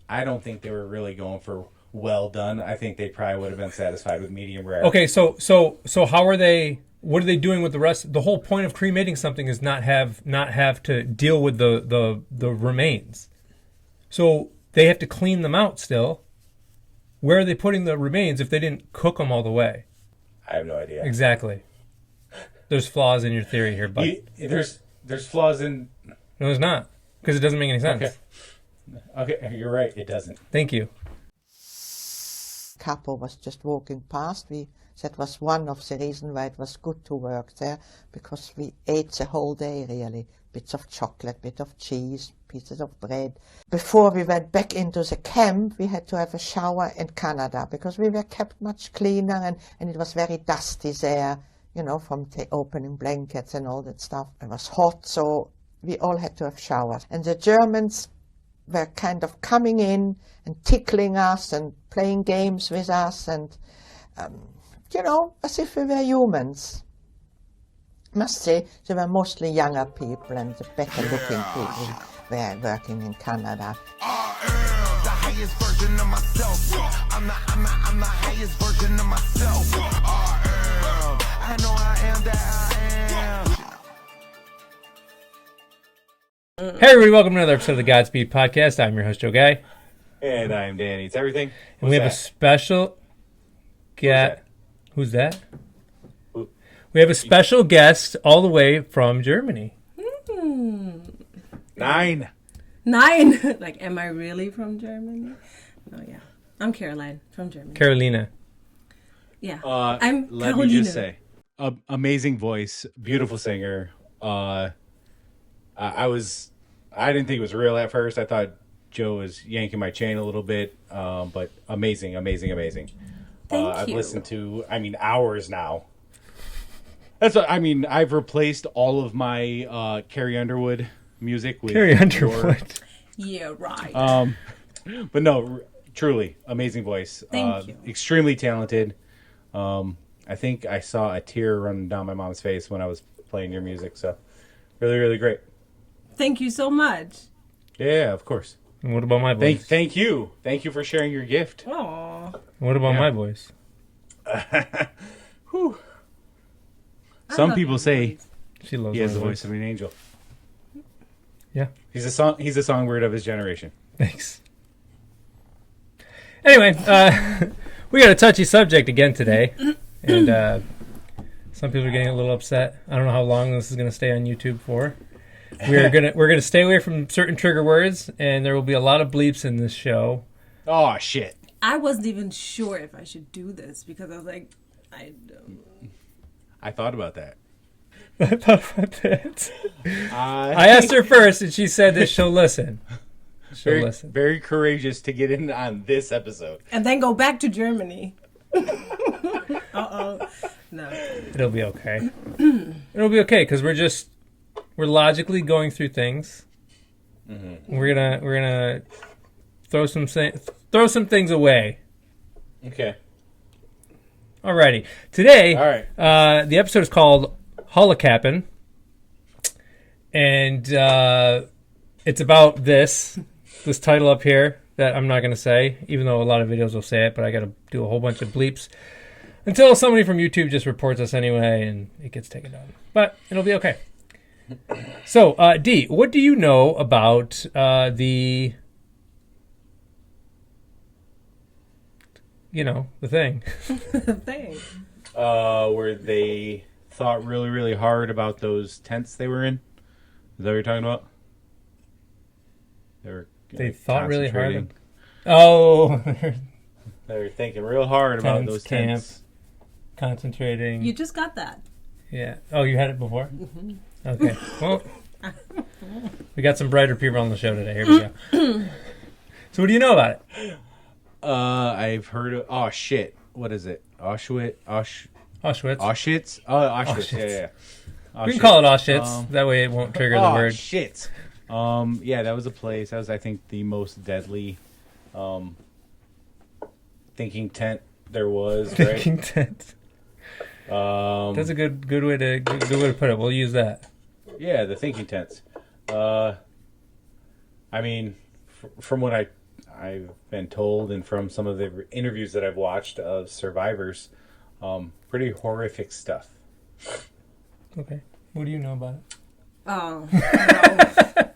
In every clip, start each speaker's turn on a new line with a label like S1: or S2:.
S1: I don't think they were really going for well done. I think they probably would have been satisfied with medium rare.
S2: Okay, so how are they? What are they doing with the rest? The whole point of cremating something is not have to deal with the remains. So they have to clean them out still. Where are they putting the remains if they didn't cook them all the way?
S1: I have no idea.
S2: Exactly. There's flaws in your theory here, but
S1: there's flaws in.
S2: No, there's not, because it doesn't make any sense.
S1: Okay, you're right. It doesn't.
S2: Thank you.
S3: Couple was just walking past. That was one of the reasons why it was good to work there, because we ate the whole day, really. Bits of chocolate, bit of cheese, pieces of bread. Before we went back into the camp, we had to have a shower in Canada, because we were kept much cleaner, and it was very dusty there, from opening blankets and all that stuff. It was hot, so we all had to have showers. And the Germans were kind of coming in and tickling us and playing games with us, and as if we were humans. I must say, they were mostly younger people, and the better looking people were working in Canada.
S4: I am the highest version of myself. I'm the highest version of myself. I know I am that I am.
S2: Hey everybody, welcome to another episode of the Godspeed Podcast. I'm your host, Joe Guy.
S1: And I'm Danny. It's everything.
S2: And we have a special guest. Who's that? We have a special guest all the way from Germany.
S1: Nine.
S5: Like, am I really from Germany? Oh, yeah. I'm Caroline from Germany.
S2: Carolina.
S5: Yeah.
S1: I'm let Carolina. Me just say, amazing voice, beautiful singer. I didn't think it was real at first. I thought Joe was yanking my chain a little bit, but amazing.
S5: Thank
S1: I've
S5: you.
S1: listened to, hours now. That's what, I've replaced all of my Carrie Underwood music with
S2: Carrie Underwood.
S5: Yeah, right.
S1: But no, truly amazing voice.
S5: Thank you.
S1: Extremely talented. I think I saw a tear run down my mom's face when I was playing your music. So really, really great.
S5: Thank you so much.
S1: Yeah, of course.
S2: And what about my voice?
S1: Thank you for sharing your gift.
S5: Aww.
S2: What about my voice?
S1: Whew. Some people say
S2: she loves
S1: he has the voice of an angel.
S2: Yeah,
S1: he's a songbird of his generation.
S2: Thanks. Anyway, we got a touchy subject again today, and some people are getting a little upset. I don't know how long this is going to stay on YouTube for. We're gonna stay away from certain trigger words, and there will be a lot of bleeps in this show.
S1: Oh shit!
S5: I wasn't even sure if I should do this because I was like,
S1: I thought about that.
S2: I asked her first, and she said that she'll listen. Listen.
S1: Very courageous to get in on this episode.
S5: And then go back to Germany. Uh-oh. No.
S2: It'll be okay. It'll be okay, because we're logically going through things. Mm-hmm. We're gonna throw some things away.
S1: Okay.
S2: Alrighty. Today,
S1: all right.
S2: The episode is called Holocappin, and it's about this title up here that I'm not going to say, even though a lot of videos will say it, but I got to do a whole bunch of bleeps until somebody from YouTube just reports us anyway, and it gets taken down. But it'll be okay. So, D, what do you know about the thing?
S5: The thing.
S1: Where they thought really, really hard about those tents they were in? Is that what you're talking about?
S2: They thought really hard. Oh.
S1: They were thinking real hard about those tents.
S2: Concentrating.
S5: You just got that.
S2: Yeah. Oh, you had it before?
S5: Mm-hmm.
S2: Okay. Well, we got some brighter people on the show today. Here we go. So what do you know about it?
S1: I've heard of... Oh, shit. What is it? Auschwitz?
S2: Auschwitz.
S1: Auschwitz? Oh, Auschwitz. Yeah. Auschwitz.
S2: We can call it Auschwitz. That way it won't trigger the word.
S1: Shit. Yeah, that was a place. That was, I think, the most deadly thinking tent there was.
S2: Thinking
S1: right?
S2: tent. That's a good way to put it. We'll use that.
S1: Yeah, the thinking tents. From what I've been told, and from some of the interviews that I've watched of survivors, pretty horrific stuff.
S2: Okay. What do you know about it?
S5: Oh, well,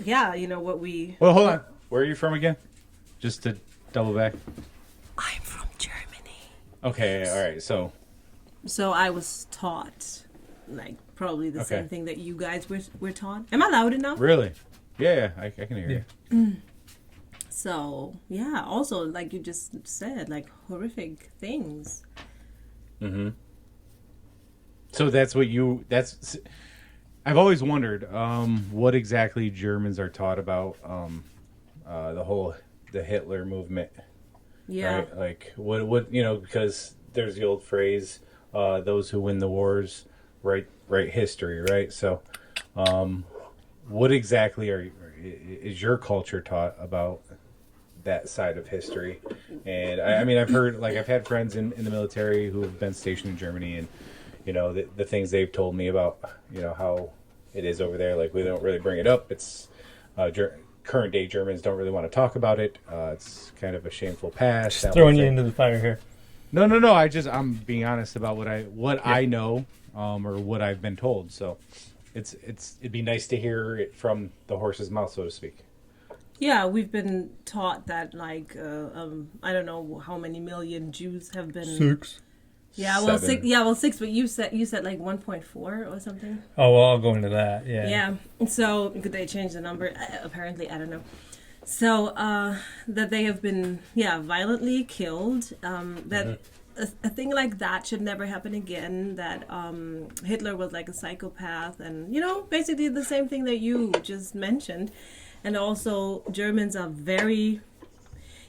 S5: yeah, you know what we...
S1: Well, hold on. Where are you from again? Just to double back.
S5: I'm from Germany.
S1: Okay, all right.
S5: So I was taught, like, probably the
S1: Okay.
S5: same thing that you guys were taught. Am I loud enough?
S1: Really? Yeah, I can hear you.
S5: So, yeah, also, like you just said, like, horrific things.
S1: Mm-hmm. So that's I've always wondered what exactly Germans are taught about the Hitler movement.
S5: Yeah.
S1: Right? Like what because there's the old phrase, those who win the wars write history, right? So what exactly is your culture taught about that side of history? And I mean, I've had friends in the military who have been stationed in Germany, and the things they've told me about how it is over there. Like, we don't really bring it up. It's current day Germans don't really want to talk about it. It's kind of a shameful past.
S2: Just throwing you into the fire here.
S1: No. I'm being honest about what I know, or what I've been told. So it'd be nice to hear it from the horse's mouth, so to speak.
S5: Yeah, we've been taught that, like, I don't know how many million Jews have been...
S2: 6.
S5: Yeah, well,
S1: 7.
S5: 6. Yeah, well, 6. But you said like 1.4 or something.
S2: Oh, well, I'll go into that. Yeah.
S5: Yeah. So could they change the number? Apparently, I don't know. So that they have been violently killed. That a thing like that should never happen again. That Hitler was like a psychopath, and basically the same thing that you just mentioned. And also Germans are very.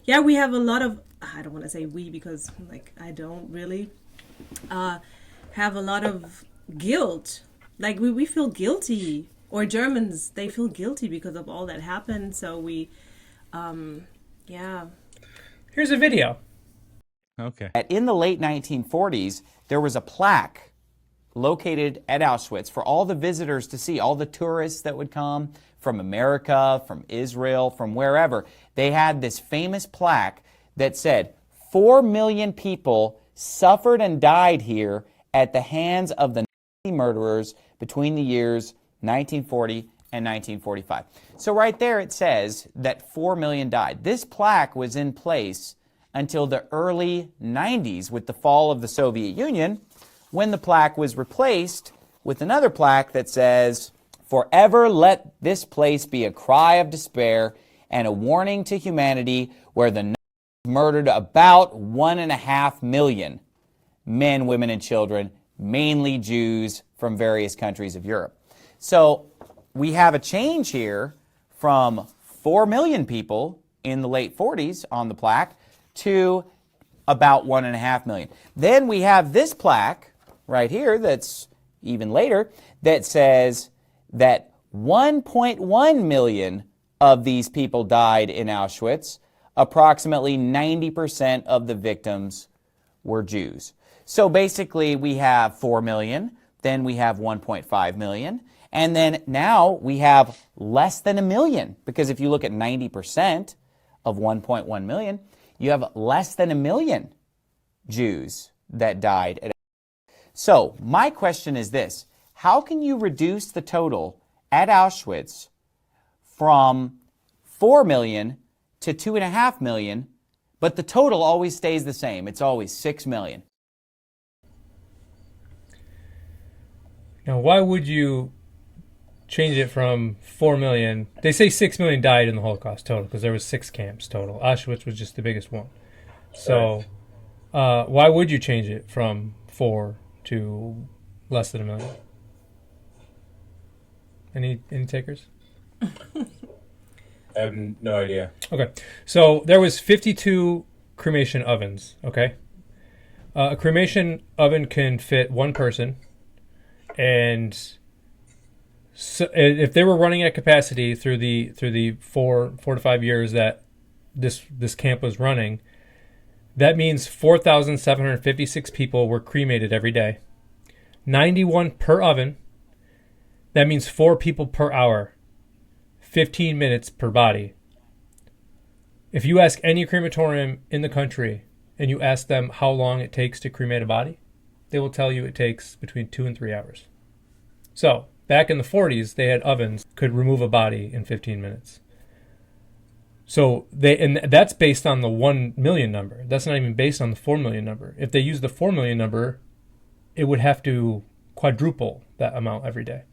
S5: Yeah, we have a lot of. I don't want to say we because like I don't really. Have a lot of guilt. Like we feel guilty, or Germans, they feel guilty because of all that happened. So we,
S2: Here's a video.
S1: Okay.
S6: In the late 1940s, there was a plaque located at Auschwitz for all the visitors to see, all the tourists that would come from America, from Israel, from wherever. They had this famous plaque that said, 4 million people suffered and died here at the hands of the Nazi murderers between the years 1940 and 1945. So right there it says that 4 million died. This plaque was in place until the early 90s with the fall of the Soviet Union, when the plaque was replaced with another plaque that says, "Forever let this place be a cry of despair and a warning to humanity where the murdered about 1.5 million men, women, and children, mainly Jews from various countries of Europe." So we have a change here from 4 million people in the late 40s on the plaque to about 1.5 million. Then we have this plaque right here that's even later that says that 1.1 million of these people died in Auschwitz. Approximately 90% of the victims were Jews. So basically we have 4 million, then we have 1.5 million, and then now we have less than 1 million, because if you look at 90% of 1.1 million, you have less than 1 million Jews that died. So my question is this: how can you reduce the total at Auschwitz from 4 million to 2.5 million, but the total always stays the same? It's always 6 million.
S2: Now, why would you change it from 4 million? They say 6 million died in the Holocaust total because there was 6 camps total. Auschwitz was just the biggest one. So why would you change it from 4 to less than 1 million? Any takers?
S1: I have no idea.
S2: Okay, so there was 52 cremation ovens, okay? A cremation oven can fit one person, and so if they were running at capacity through the 4 to 5 years that this camp was running, that means 4,756 people were cremated every day. 91 per oven. That means 4 people per hour. 15 minutes per body. If you ask any crematorium in the country and you ask them how long it takes to cremate a body, they will tell you it takes between 2 and 3 hours. So, back in the 40s, they had ovens could remove a body in 15 minutes. So and that's based on the 1 million number. That's not even based on the 4 million number. If they use the 4 million number, it would have to quadruple that amount every day.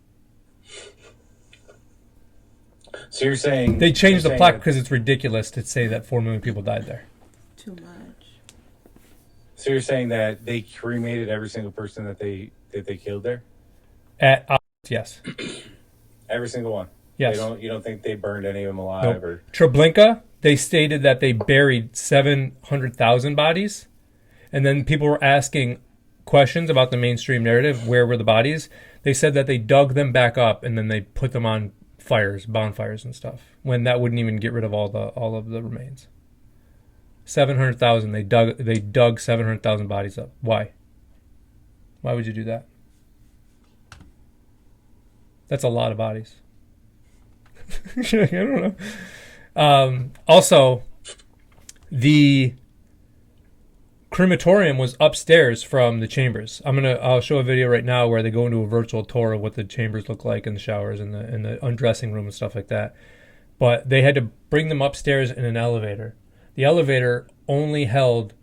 S1: So you're saying
S2: they changed the plaque because it's ridiculous to say that 4 million people died there.
S5: Too much.
S1: So you're saying that they cremated every single person that they killed there?
S2: Yes.
S1: Every single one.
S2: Yes.
S1: You don't think they burned any of them alive?
S2: Nope.
S1: Or
S2: Treblinka, they stated that they buried 700,000 bodies, and then people were asking questions about the mainstream narrative, where were the bodies? They said that they dug them back up and then they put them on bonfires and stuff, when that wouldn't even get rid of all of the remains. 700,000, they dug 700,000 bodies up. Why would you do that? That's a lot of bodies. I don't know. Also, the crematorium was upstairs from the chambers. I'll show a video right now where they go into a virtual tour of what the chambers look like, in the showers and the undressing room and stuff like that. But they had to bring them upstairs in an elevator. The elevator only held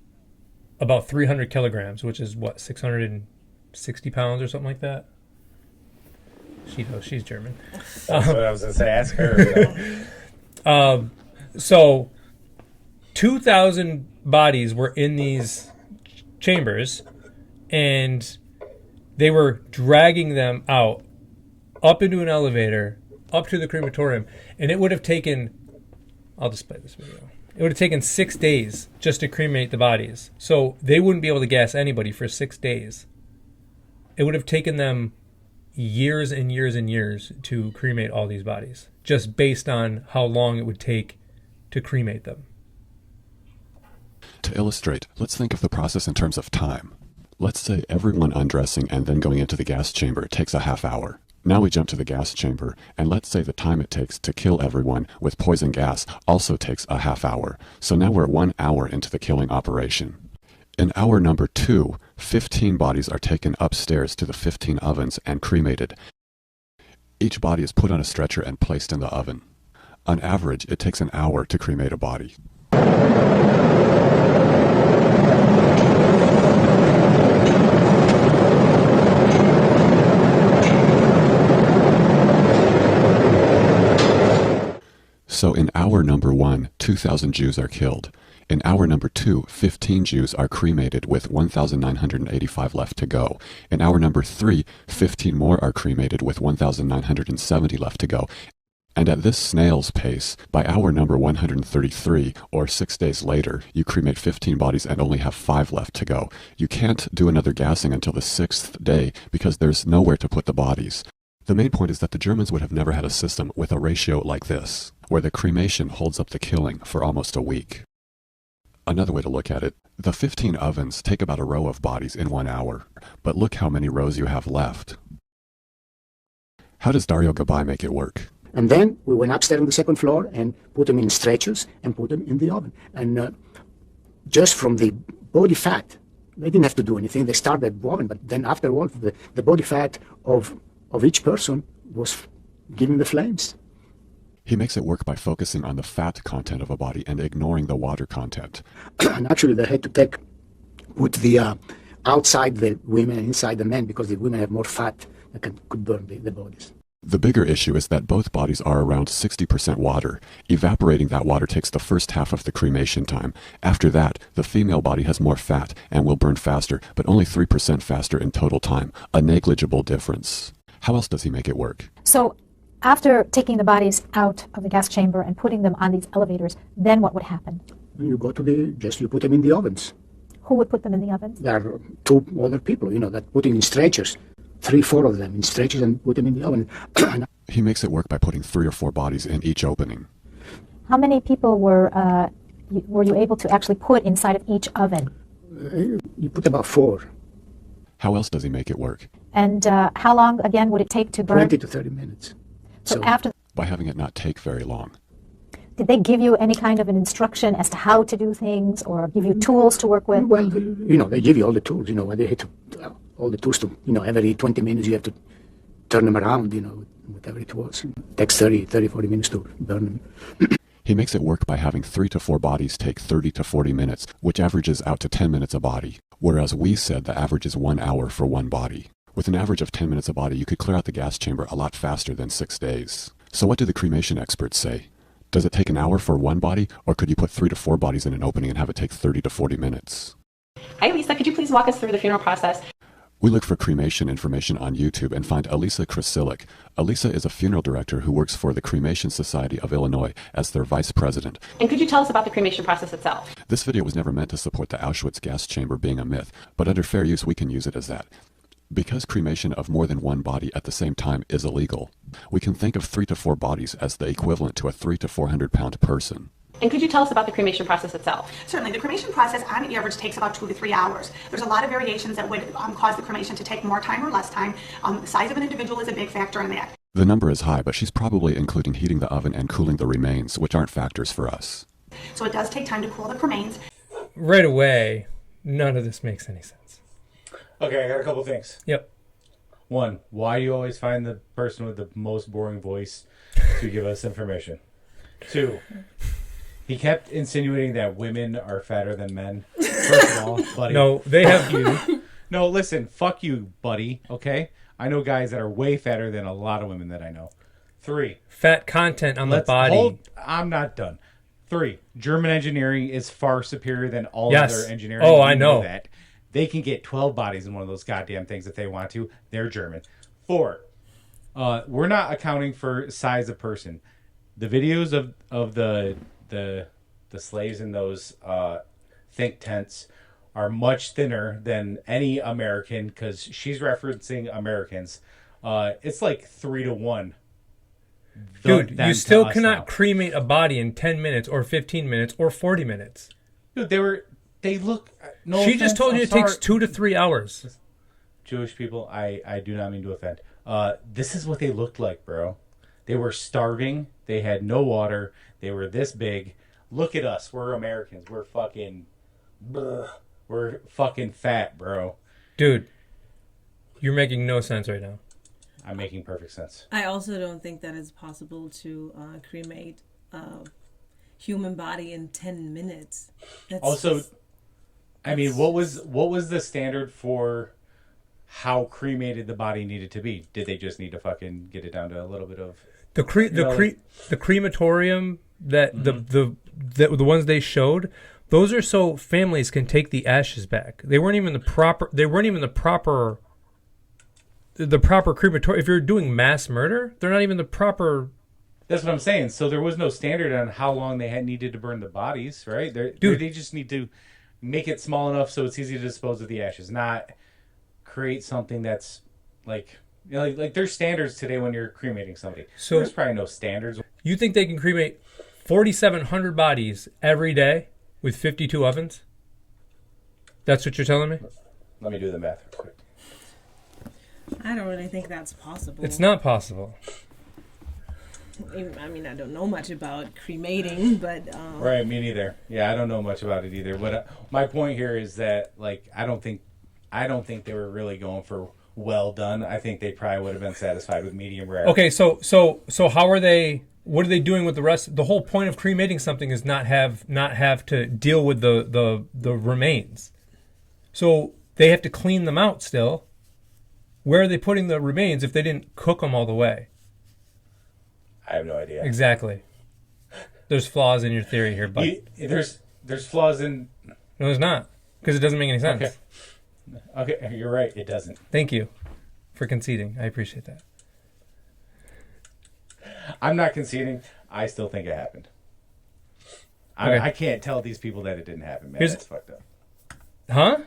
S2: about 300 kilograms, which is 660 pounds or something like that. She knows, she's German.
S1: That's what I was going to say. Ask her.
S2: So 2,000 bodies were in these chambers, and they were dragging them out, up into an elevator, up to the crematorium, and it would have taken, I'll display this video, it would have taken 6 days just to cremate the bodies. So they wouldn't be able to gas anybody for 6 days. It would have taken them years and years and years to cremate all these bodies, just based on how long it would take to cremate them.
S7: To illustrate, let's think of the process in terms of time. Let's say everyone undressing and then going into the gas chamber takes a half hour. Now we jump to the gas chamber, and let's say the time it takes to kill everyone with poison gas also takes a half hour. So now we're 1 hour into the killing operation. In hour number 2, 15 bodies are taken upstairs to the 15 ovens and cremated. Each body is put on a stretcher and placed in the oven. On average, it takes an hour to cremate a body. So in hour number 1, 2,000 Jews are killed. In hour number 2, 15 Jews are cremated with 1,985 left to go. In hour number 3, 15 more are cremated with 1,970 left to go. And at this snail's pace, by hour number 133, or 6 days later, you cremate 15 bodies and only have 5 left to go. You can't do another gassing until the 6th day because there's nowhere to put the bodies. The main point is that the Germans would have never had a system with a ratio like this, where the cremation holds up the killing for almost a week. Another way to look at it, the 15 ovens take about a row of bodies in 1 hour, but look how many rows you have left. How does Dario Gabay make it work?
S8: And then we went upstairs on the second floor and put them in stretchers and put them in the oven. And just from the body fat, they didn't have to do anything. They started the oven, but then afterwards, the body fat of each person was giving the flames.
S7: He makes it work by focusing on the fat content of a body and ignoring the water content.
S8: And actually, they had to put the outside the women and inside the men because the women have more fat that could burn the bodies.
S7: The bigger issue is that both bodies are around 60% water. Evaporating that water takes the first half of the cremation time. After that, the female body has more fat and will burn faster, but only 3% faster in total time, a negligible difference. How else does he make it work?
S9: So after taking the bodies out of the gas chamber and putting them on these elevators, then what would happen?
S8: You go to you put them in the ovens.
S9: Who would put them in the ovens?
S8: There are 2 other people, that put in stretchers. 3, 4 of them in stretchers and put them in the oven.
S7: He makes it work by putting 3 or 4 bodies in each opening.
S9: How many people were you able to actually put inside of each oven?
S8: You put about 4.
S7: How else does he make it work?
S9: And how long, again, would it take to burn?
S8: 20 to 30 minutes.
S9: So after...
S7: By having it not take very long.
S9: Did they give you any kind of an instruction as to how to do things or give you tools to work with?
S8: Well, they give you all the tools, they hit all the tools to, every 20 minutes you have to turn them around, whatever it was. It takes 40 minutes to burn them.
S7: He makes it work by having 3 to 4 bodies take 30 to 40 minutes, which averages out to 10 minutes a body, whereas we said the average is 1 hour for one body. With an average of 10 minutes a body, you could clear out the gas chamber a lot faster than 6 days. So what do the cremation experts say? Does it take an hour for one body, or could you put 3 to 4 bodies in an opening and have it take 30 to 40 minutes?
S10: Hi, Lisa. Could you please walk us through the funeral process?
S7: We look for cremation information on YouTube and find Elisa Krasilic. Elisa is a funeral director who works for the Cremation Society of Illinois as their vice president.
S10: And could you tell us about the cremation process itself?
S7: This video was never meant to support the Auschwitz gas chamber being a myth, but under fair use we can use it as that. Because cremation of more than one body at the same time is illegal, we can think of 3 to 4 bodies as the equivalent to a 300 to 400 pound person.
S10: And could you tell us about the cremation process itself?
S11: Certainly. The cremation process on average takes about 2 to 3 hours. There's a lot of variations that would cause the cremation to take more time or less time. The size of an individual is a big factor in that.
S7: The number is high, but she's probably including heating the oven and cooling the remains, which aren't factors for us.
S11: So it does take time to cool the remains.
S2: Right away, none of this makes any sense.
S1: Okay, I got a couple things.
S2: Yep.
S1: 1, why do you always find the person with the most boring voice to give us information? 2, he kept insinuating that women are fatter than men. First of all, buddy.
S2: No, they have you.
S1: No, listen, fuck you, buddy, okay? I know guys that are way fatter than a lot of women that I know. 3,
S2: Fat content on the body.
S1: I'm not done. 3, German engineering is far superior than all
S2: Yes.
S1: other engineering.
S2: Oh,
S1: You
S2: I know.
S1: that. They can get 12 bodies in one of those goddamn things if they want to. They're German. 4, we're not accounting for size of person. The videos of the slaves in those think tents are much thinner than any American, because she's referencing Americans. It's like 3 to 1.
S2: Dude, you still cannot
S1: now.
S2: cremate a body in 10 minutes or 15 minutes or 40 minutes.
S1: Dude, they look. No
S2: She
S1: offense,
S2: just told you
S1: I'm
S2: it takes
S1: sorry.
S2: 2 to 3 hours.
S1: Jewish people, I do not mean to offend. This is what they looked like, bro. They were starving. They had no water. They were this big. Look at us. We're Americans. We're fucking... We're fucking fat, bro.
S2: Dude, you're making no sense right now.
S1: I'm making perfect sense.
S5: I also don't think that it's possible to cremate a human body in 10 minutes. That's
S1: Also, I mean, what was the standard for how cremated the body needed to be? Did they just need to fucking get it down to a little bit of...
S2: The crematorium that the ones they showed, those are so families can take the ashes back. They weren't even the proper crematorium. If you're doing mass murder, they're not even the proper.
S1: That's what I'm saying. So there was no standard on how long they had needed to burn the bodies, right? They just need to make it small enough so it's easy to dispose of the ashes, not create something that's like... like there's standards today when you're cremating somebody.
S2: So
S1: there's probably no standards.
S2: You think they can cremate 4,700 bodies every day with 52 ovens? That's what you're telling me?
S1: Let me do the math real quick.
S5: I don't really think that's possible.
S2: It's not possible.
S5: I mean, I don't know much about cremating, but...
S1: Right, me neither. Yeah, I don't know much about it either. But my point here is that, like, I don't think they were really going for well done. I think they probably would have been satisfied with medium rare.
S2: Okay, so how are they? What are they doing with the rest? The whole point of cremating something is not have to deal with the remains. So they have to clean them out still. Where are they putting the remains if they didn't cook them all the way?
S1: I have no idea.
S2: Exactly. There's flaws in your theory here, but
S1: there's flaws in...
S2: No, there's not, because it doesn't make any sense.
S1: Okay, you're right. It doesn't.
S2: Thank you for conceding. I appreciate that.
S1: I'm not conceding. I still think it happened.
S2: Okay.
S1: I can't tell these people that it didn't happen, man. That's fucked up.
S2: Huh?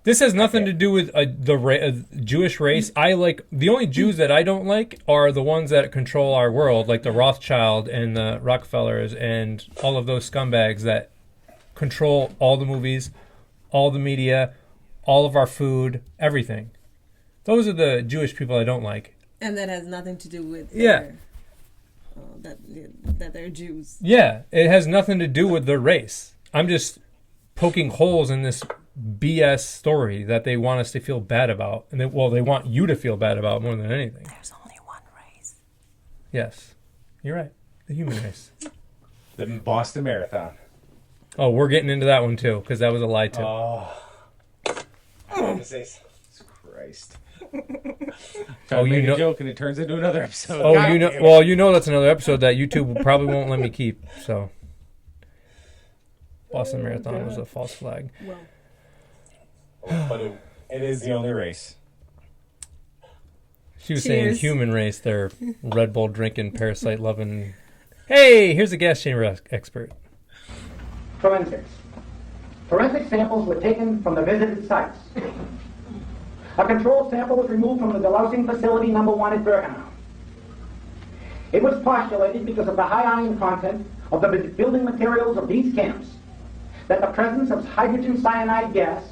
S2: This has nothing to do with the Jewish race. I like the only Jews that I don't like are the ones that control our world, like the Rothschild and the Rockefellers and all of those scumbags that control all the movies, all the media, all of our food, everything. Those are the Jewish people I don't like.
S5: And that has nothing to do with that they're Jews.
S2: Yeah, it has nothing to do with their race. I'm just poking holes in this BS story that they want us to feel bad about. And they want you to feel bad about more than anything.
S5: There's only one race.
S2: Yes, you're right. The human race.
S1: The Boston Marathon.
S2: Oh, we're getting into that one too, because that was a lie too.
S1: Christ.
S2: Oh, you know,
S1: joke and it turns into another episode.
S2: Oh,
S1: God
S2: you know.
S1: damn it.
S2: Well, you know that's another episode that YouTube probably won't let me keep. So, Boston Marathon was a false flag.
S5: Well,
S1: But it is the only race.
S2: She was
S5: Cheers.
S2: saying human race. They're Red Bull drinking, parasite loving. Hey, here's a gas chamber expert.
S12: Forensics. Forensic samples were taken from the visited sites. A control sample was removed from the delousing facility number 1 at Birkenau. It was postulated, because of the high iron content of the building materials of these camps, that the presence of hydrogen cyanide gas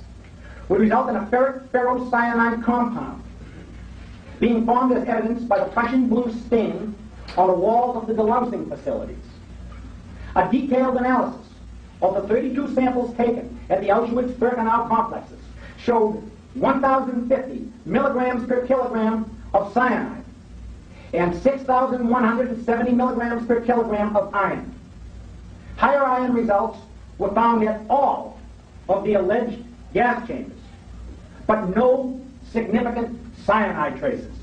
S12: would result in a ferrocyanide compound, being formed as evidenced by the Prussian blue stain on the walls of the delousing facilities. A detailed analysis of the 32 samples taken at the Auschwitz-Birkenau complexes showed 1,050 milligrams per kilogram of cyanide and 6,170 milligrams per kilogram of iron. Higher iron results were found at all of the alleged gas chambers, but no significant cyanide traces.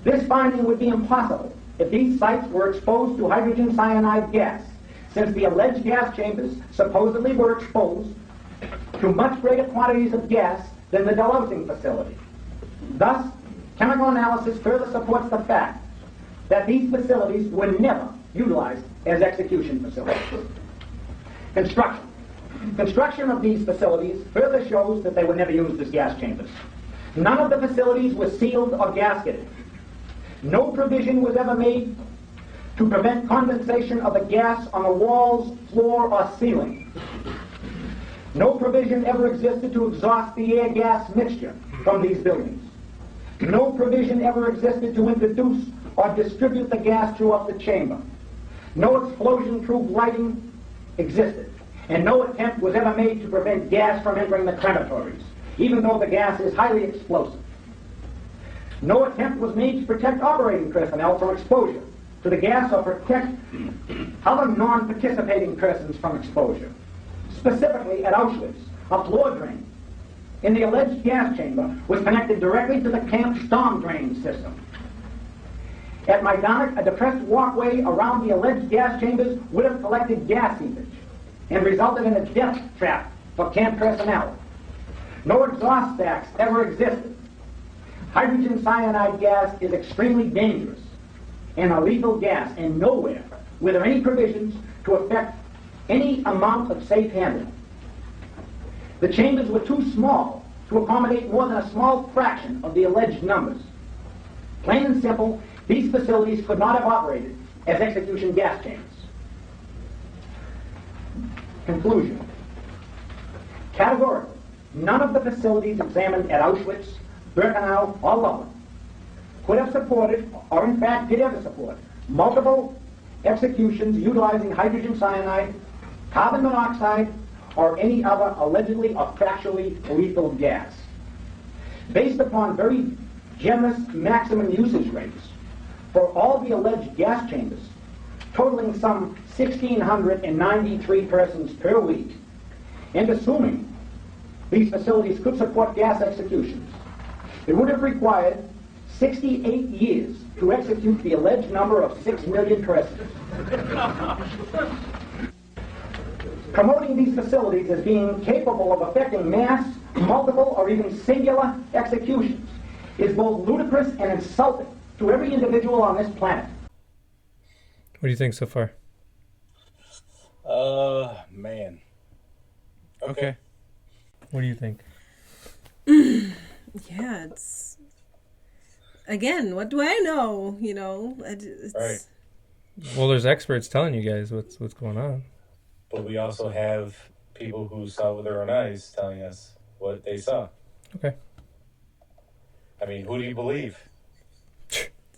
S12: This finding would be impossible if these sites were exposed to hydrogen cyanide gas, since the alleged gas chambers supposedly were exposed to much greater quantities of gas than the delousing facility. Thus, chemical analysis further supports the fact that these facilities were never utilized as execution facilities. Construction. Construction of these facilities further shows that they were never used as gas chambers. None of the facilities were sealed or gasketed. No provision was ever made to prevent condensation of the gas on the walls, floor, or ceiling. No provision ever existed to exhaust the air-gas mixture from these buildings. No provision ever existed to introduce or distribute the gas throughout the chamber. No explosion-proof lighting existed, and no attempt was ever made to prevent gas from entering the crematories, even though the gas is highly explosive. No attempt was made to protect operating personnel from exposure to the gas or protect other non-participating persons from exposure. Specifically, at Auschwitz, a floor drain in the alleged gas chamber was connected directly to the camp storm drain system. At Majdanek, a depressed walkway around the alleged gas chambers would have collected gas seepage and resulted in a death trap for camp personnel. No exhaust stacks ever existed. Hydrogen cyanide gas is extremely dangerous and a lethal gas, and nowhere were there any provisions to affect any amount of safe handling. The chambers were too small to accommodate more than a small fraction of the alleged numbers. Plain and simple, these facilities could not have operated as execution gas chambers. Conclusion. Categorically, none of the facilities examined at Auschwitz, Birkenau, or Lublin could have supported, or in fact did ever support, multiple executions utilizing hydrogen cyanide, carbon monoxide, or any other allegedly or factually lethal gas. Based upon very generous maximum usage rates for all the alleged gas chambers, totaling some 1,693 persons per week, and assuming these facilities could support gas executions, it would have required 68 years to execute the alleged number of 6 million persons. Promoting these facilities as being capable of effecting mass, multiple, or even singular executions is both ludicrous and insulting to every individual on this planet.
S2: What do you think so far?
S1: Man. Okay.
S2: What do you think?
S5: Yeah, it's... Again, what do I know? You know, it's...
S1: Right.
S2: Well, there's experts telling you guys what's going on.
S1: But we also have people who saw with their own eyes telling us what they saw.
S2: Okay.
S1: I mean, who do you believe?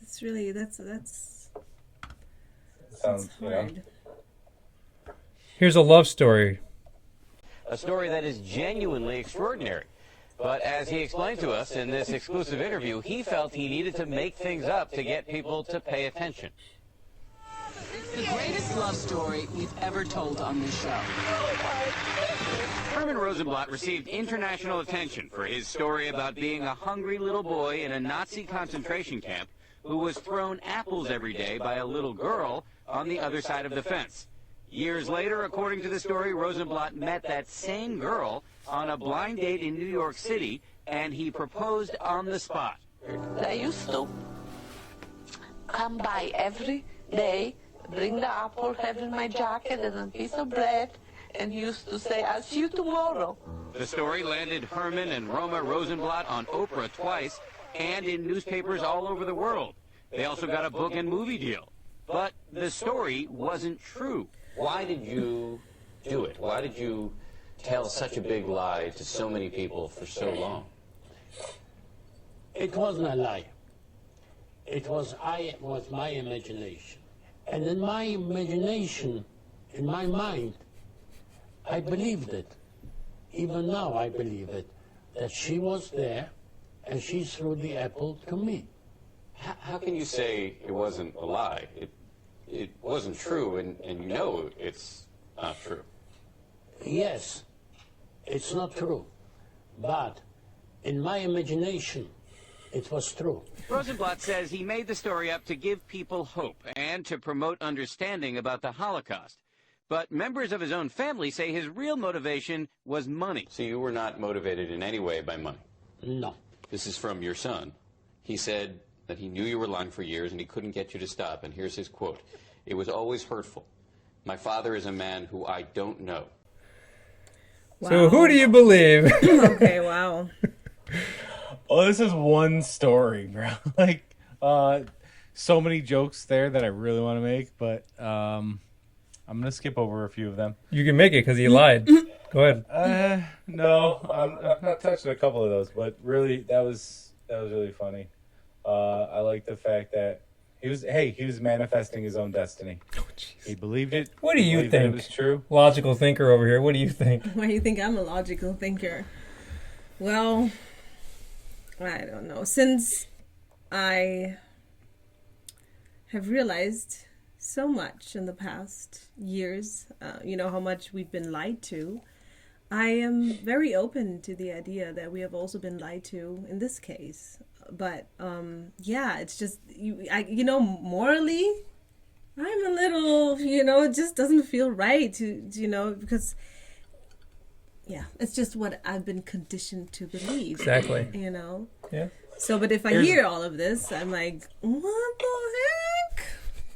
S5: It's really, that's
S1: Sounds,
S5: It's hard.
S2: Here's a love story.
S13: A story that is genuinely extraordinary. But as he explained to us in this exclusive interview, he felt he needed to make things up to get people to pay attention.
S14: It's the greatest love story we've ever told on this show.
S13: Herman Rosenblatt received international attention for his story about being a hungry little boy in a Nazi concentration camp who was thrown apples every day by a little girl on the other side of the fence. Years later, according to the story, Rosenblatt met that same girl on a blind date in New York City, and he proposed on the spot.
S15: I used to come by every day, bring the apple, have in my jacket and a piece of bread, and he used to say, I'll see you tomorrow.
S13: The story landed Herman and Roma Rosenblatt on Oprah twice and in newspapers all over the world. They also got a book and movie deal. But the story wasn't true.
S16: Why did you do it? Why did you tell such a big lie to so many people for so long?
S17: It wasn't a lie. It was my imagination. And in my imagination, in my mind, I believed it. Even now I believe it, that she was there and she threw the apple to me.
S16: How can you say it wasn't a lie? It wasn't true, and you know it's not true.
S17: Yes, it's not true. But in my imagination, it was true.
S13: Rosenblatt says he made the story up to give people hope and to promote understanding about the Holocaust. But members of his own family say his real motivation was money.
S16: So you were not motivated in any way by money?
S17: No.
S16: This is from your son. He said that he knew you were lying for years and he couldn't get you to stop. And here's his quote. It was always hurtful. My father is a man who I don't know.
S2: Wow. So who do you believe?
S5: Okay, wow.
S1: Oh, this is one story, bro. Like, so many jokes there that I really want to make, but I'm gonna skip over a few of them.
S2: You can make it because he lied. Go ahead.
S1: No, I'm not touching a couple of those, but really, that was really funny. I like the fact that he was manifesting his own destiny. Oh, he believed it.
S2: What do you think?
S1: It was true.
S2: Logical thinker over here. What do you think?
S5: Why do you think I'm a logical thinker? Well, I don't know. Since I have realized so much in the past years, how much we've been lied to, I am very open to the idea that we have also been lied to in this case. But it's just morally, I'm a little, it just doesn't feel right to because it's just what I've been conditioned to believe.
S2: Exactly.
S5: Yeah. So, but if I hear all of this, I'm like, what the heck?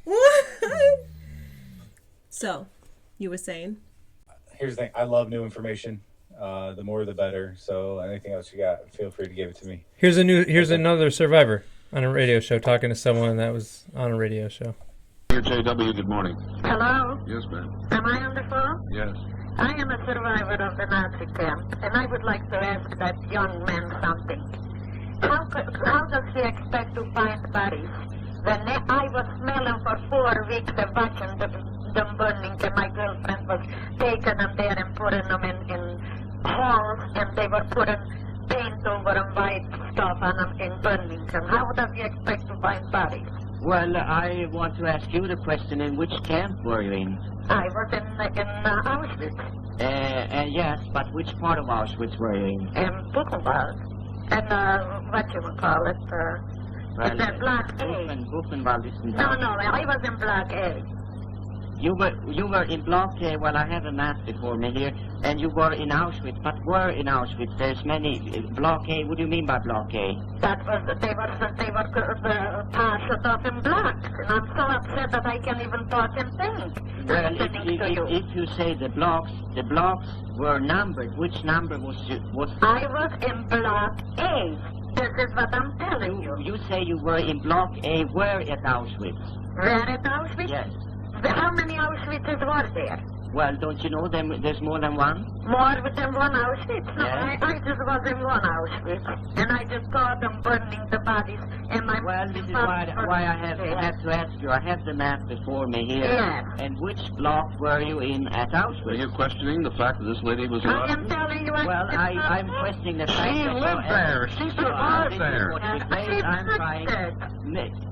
S5: What? So, you were saying?
S1: Here's the thing. I love new information. The more the better. So anything else you got, feel free to give it to me.
S2: Here's another survivor on a radio show talking to someone that was on a radio show.
S18: Here, JW, good morning.
S19: Hello?
S18: Yes, ma'am.
S19: Am I on the phone?
S18: Yes.
S19: I am a survivor of the Nazi camp, and I would like to ask that young man something. How does he expect to find bodies? When I was smelling for 4 weeks and watching them burning, and my girlfriend was taking them there and putting them in halls, and they were putting paint over them, white stuff on them in Birmingham. How does he expect to find bodies?
S20: Well, I want to ask you the question, in which camp were you in?
S19: I was in Auschwitz.
S20: Yes, but which part of Auschwitz were you in?
S19: In Buchenwald. And what you would call it, it's Block A.
S20: Buchenwald is in
S19: No, I was in Block A.
S20: You were in Block A. Well, I have a map before me here, and you were in Auschwitz. But where in Auschwitz? There's many. Block A. What do you mean by Block A?
S19: That was they were parceled off in blocks, and I'm so upset that I can't even talk and think.
S20: Well, if you say the blocks were numbered. Which number was?
S19: I was in Block A. This is what I'm telling you.
S20: You say you were in Block A. Where at Auschwitz?
S19: Where at Auschwitz?
S20: Yes.
S19: How many Auschwitzes were there?
S20: Well, don't you know there's more than one?
S19: More than one Auschwitz? No,
S20: Yeah.
S19: I just was in one Auschwitz. And I just saw them burning the bodies. And my
S20: Well, this is why I have to ask you. I have the map before me here.
S19: Yes.
S20: And which block were you in at Auschwitz?
S18: Are you questioning the fact that this lady was
S19: I am telling you.
S20: Well, I'm questioning the fact
S18: She
S20: that
S18: lived there. She survived there.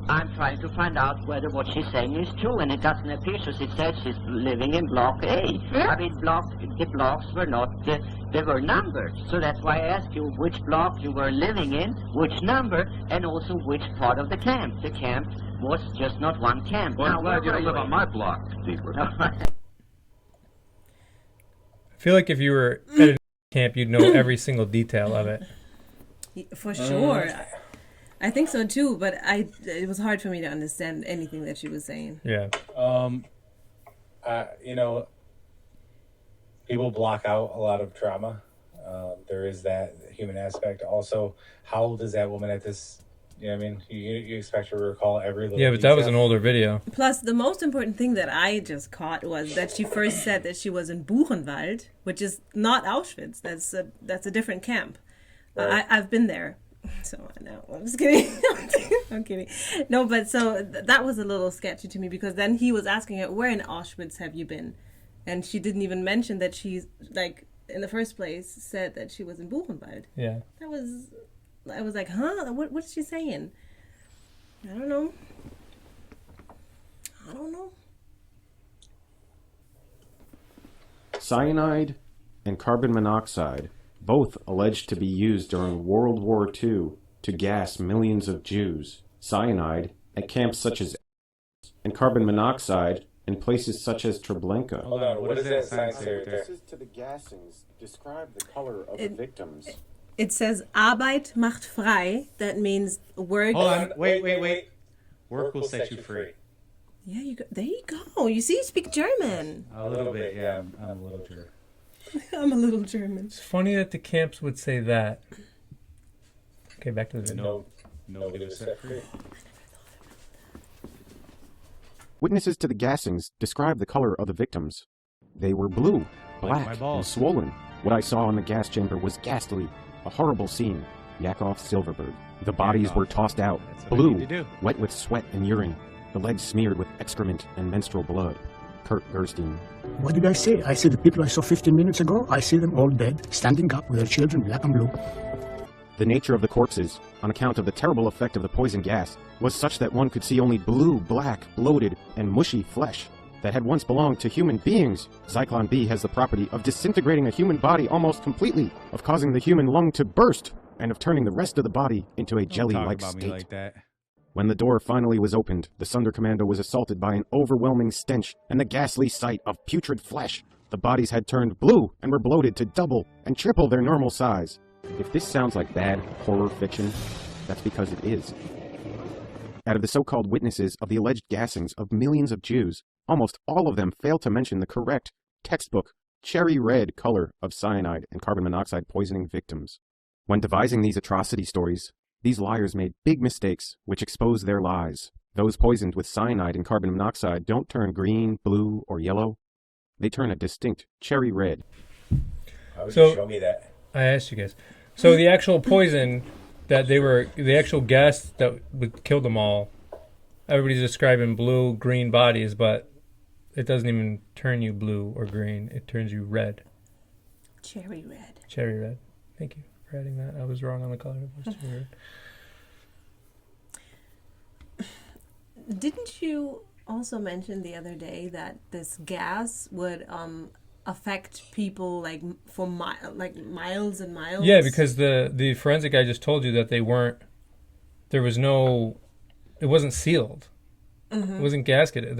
S20: I'm trying to find out whether what she's saying is true, and it doesn't appear so. She said she's living in Block A.
S19: Yeah.
S20: I mean, the blocks were not, they were numbered. So that's why I asked you which block you were living in, which number, and also which part of the camp. The camp was just not one camp.
S18: Well,
S20: Now,
S18: I'm glad you
S20: where
S18: don't
S20: were
S18: live on my block, Deeper.
S2: I feel like if you were at a camp, you'd know every single detail of it.
S5: For sure. I think so too, but it was hard for me to understand anything that she was saying.
S2: Yeah.
S1: You know, people block out a lot of trauma. There is that human aspect. Also, how old is that woman at this? You know what I mean? You expect her to recall every little
S2: Yeah, but that was
S1: detail.
S2: an older video.
S5: Plus, the most important thing that I just caught was that she first said that she was in Buchenwald, which is not Auschwitz. That's a different camp.
S1: Right.
S5: I've been there. So no, I'm just kidding. I'm kidding. No, but so that was a little sketchy to me because then he was asking her, "Where in Auschwitz have you been?" And she didn't even mention that she's like in the first place said that she was in Buchenwald.
S2: Yeah.
S5: I was like, huh? What is she saying? I don't know.
S21: Cyanide and carbon monoxide, both alleged to be used during World War II to gas millions of Jews. Cyanide at camps such as and carbon monoxide in places such as Treblinka.
S1: Hold on, what does that sign say right there?
S7: Witnesses to the gassings describe the color of the victims.
S5: It says Arbeit macht frei. That means work.
S1: Hold on, wait. Work will set you free.
S5: Yeah, there you go. You see, you speak German.
S1: A little bit, yeah. I'm a little German.
S5: I'm a little German.
S2: It's funny that the camps would say that. Okay, back to the video.
S1: Nobody was set free.
S21: Witnesses to the gassings describe the color of the victims. They were blue, black, and swollen. What I saw in the gas chamber was ghastly. A horrible scene. Yakov Silverberg. The bodies were tossed out, blue, wet with sweat and urine. The legs smeared with excrement and menstrual blood. Kurt Gerstein.
S8: What did I say? I said the people I saw 15 minutes ago, I see them all dead, standing up with their children, black and blue.
S21: The nature of the corpses, on account of the terrible effect of the poison gas, was such that one could see only blue, black, bloated, and mushy flesh that had once belonged to human beings. Zyklon B has the property of disintegrating a human body almost completely, of causing the human lung to burst, and of turning the rest of the body into a jelly-like state. When the door finally was opened, the Sunder Commando was assaulted by an overwhelming stench and the ghastly sight of putrid flesh. The bodies had turned blue and were bloated to double and triple their normal size. If this sounds like bad horror fiction, that's because it is. Out of the so-called witnesses of the alleged gassings of millions of Jews, almost all of them fail to mention the correct, textbook, cherry red color of cyanide and carbon monoxide poisoning victims. When devising these atrocity stories, these liars made big mistakes which expose their lies. Those poisoned with cyanide and carbon monoxide don't turn green, blue, or yellow. They turn a distinct cherry red.
S1: Show me that.
S2: I asked you guys. So the actual poison the actual gas that would kill them all, everybody's describing blue, green bodies, but it doesn't even turn you blue or green. It turns you red.
S5: Cherry red.
S2: Cherry red. Thank you for adding that. I was wrong on the color. It was cherry red.
S5: Didn't you also mention the other day that this gas would affect people like for miles and miles?
S2: Yeah, because the forensic guy just told you that it wasn't sealed.
S5: Mm-hmm.
S2: It wasn't gasketed.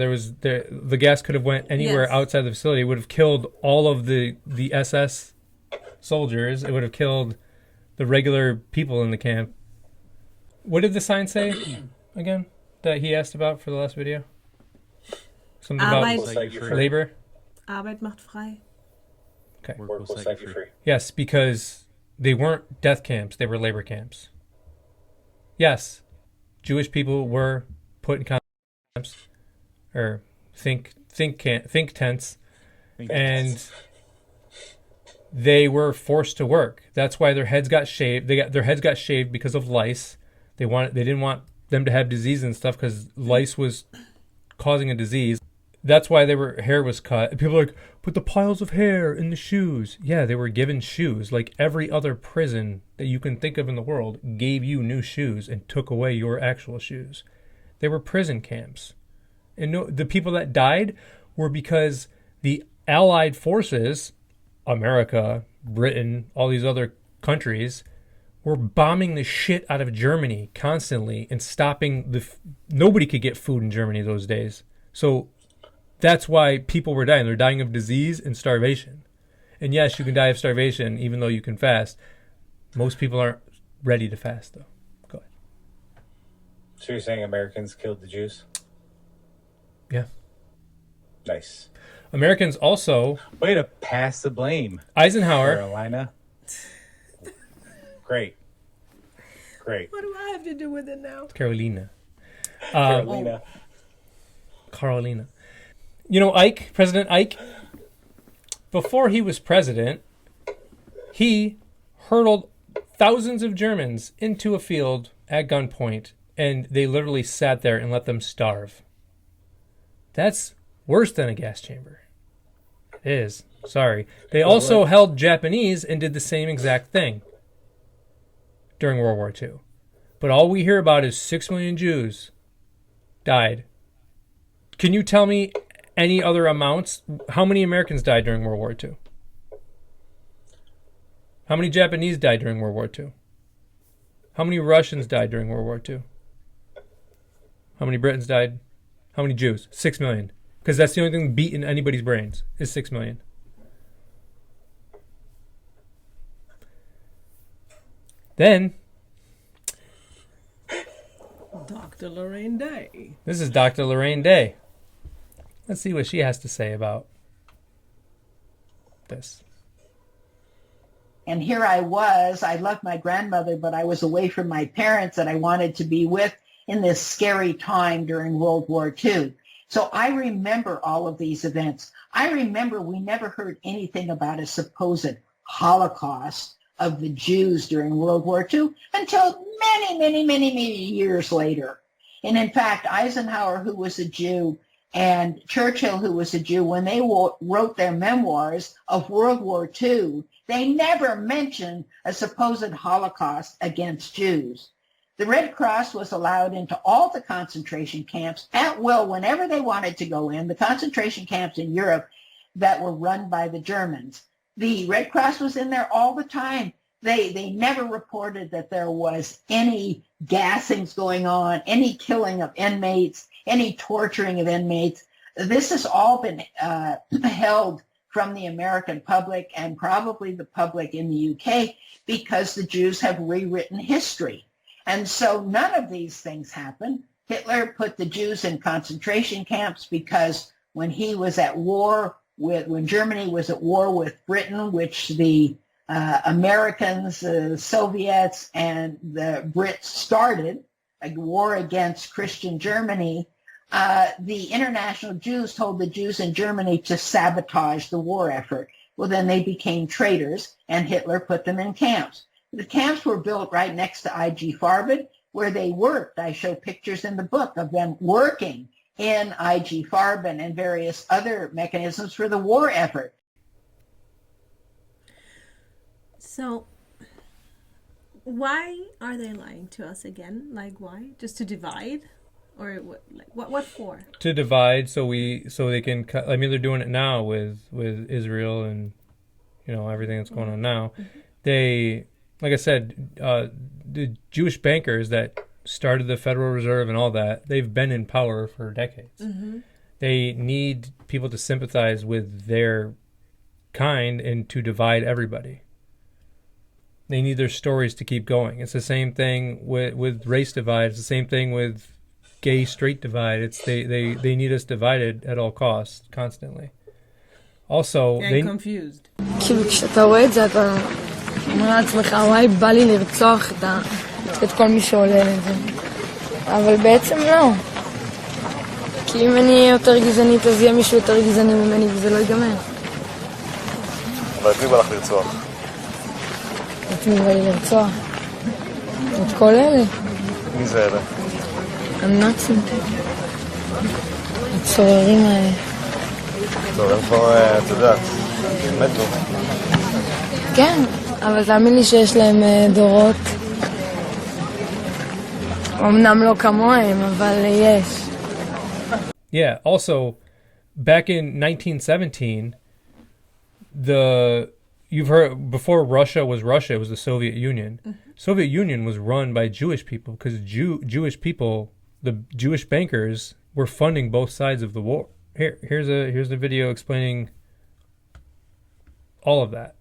S2: The gas could have went anywhere outside the facility. It would have killed all of the SS soldiers. It would have killed the regular people in the camp. What did the sign say again that he asked about for the last video? Something about labor?
S5: Arbeit macht frei.
S2: Okay.
S1: Work will set you free.
S2: Yes, because they weren't death camps, they were labor camps. Yes, Jewish people were put in camps or think tents, and they were forced to work. That's why their heads got shaved. Their heads got shaved because of lice. They didn't want them to have disease and stuff because lice was causing a disease. That's why their hair was cut. And people are like, put the piles of hair in the shoes. Yeah, they were given shoes. Like every other prison that you can think of in the world gave you new shoes and took away your actual shoes. They were prison camps. And the people that died were because the Allied forces, America, Britain, all these other countries, were bombing the shit out of Germany constantly and stopping nobody could get food in Germany those days. So that's why people were dying. They're dying of disease and starvation. And yes, you can die of starvation even though you can fast. Most people aren't ready to fast, though. Go ahead.
S1: So you're saying Americans killed the Jews?
S2: Yeah.
S1: Nice.
S2: Americans also...
S1: Way to pass the blame.
S2: Eisenhower.
S1: Carolina. Great.
S5: What do I have to do with it now?
S2: Carolina.
S1: Carolina.
S2: You know, President Ike, before he was president, he hurled thousands of Germans into a field at gunpoint, and they literally sat there and let them starve. That's worse than a gas chamber. It is. Sorry. They also held Japanese and did the same exact thing during World War II. But all we hear about is 6 million Jews died. Can you tell me any other amounts? How many Americans died during World War II? How many Japanese died during World War II? How many Russians died during World War II? How many Britons died? How many Jews? 6 million. Because that's the only thing beat in anybody's brains is 6 million. Then,
S5: Dr. Lorraine Day.
S2: This is Dr. Lorraine Day. Let's see what she has to say about this.
S3: And here I was. I loved my grandmother, but I was away from my parents that I wanted to be with in this scary time during World War II. So I remember all of these events. I remember we never heard anything about a supposed Holocaust of the Jews during World War II until many years later. And in fact, Eisenhower, who was a Jew, and Churchill, who was a Jew, when they wrote their memoirs of World War II, they never mentioned a supposed Holocaust against Jews. The Red Cross was allowed into all the concentration camps at will whenever they wanted to go in, the concentration camps in Europe that were run by the Germans. The Red Cross was in there all the time. They never reported that there was any gassings going on, any killing of inmates, any torturing of inmates. This has all been held from the American public and probably the public in the UK because the Jews have rewritten history. And so none of these things happened. Hitler put the Jews in concentration camps because when he was at war when Germany was at war with Britain, which the Americans, Soviets, and the Brits started, a war against Christian Germany, the international Jews told the Jews in Germany to sabotage the war effort. Well, then they became traitors, and Hitler put them in camps. The camps were built right next to IG Farben, where they worked. I show pictures in the book of them working in IG Farben and various other mechanisms for the war effort.
S5: So, why are they lying to us again? Like, why? Just to divide? Or what for? To
S2: divide, so they can cut. I mean, they're doing it now with Israel and everything that's going on now. They, like I said, the Jewish bankers that started the Federal Reserve and all that, they've been in power for decades. Mm-hmm. They need people to sympathize with their kind and to divide everybody. They need their stories to keep going. It's the same thing with race divide. It's the same thing with gay straight divide. It's they need us divided at all costs constantly. Also,
S5: and confused.
S22: כאילו כשאתה רואה את זה אתה אומר לעצמך וואי בא לי לרצוח את כל מי שעולל את זה, אבל בעצם לא, כי אם אני יותר גזענית אז יהיה מישהו יותר גזעני ממני וזה לא ייגמר.
S4: אבל את מי בא לך לרצוח?
S22: את מי בא לי לרצוח? את כל אלה.
S4: מי זה אלה?
S22: הנאצים. הצוררים האלה.
S4: טוב, הם כבר, את יודעת, מתו.
S22: כן, אבל תאמין לי שיש להם דורות. אמנם לא כמוהם, אבל יש.
S2: Yeah, also, back in 1917, you've heard, before Russia, it was the Soviet Union. Soviet Union was run by Jewish people because Jewish people, the Jewish bankers, were funding both sides of the war. Here's a video explaining all of that.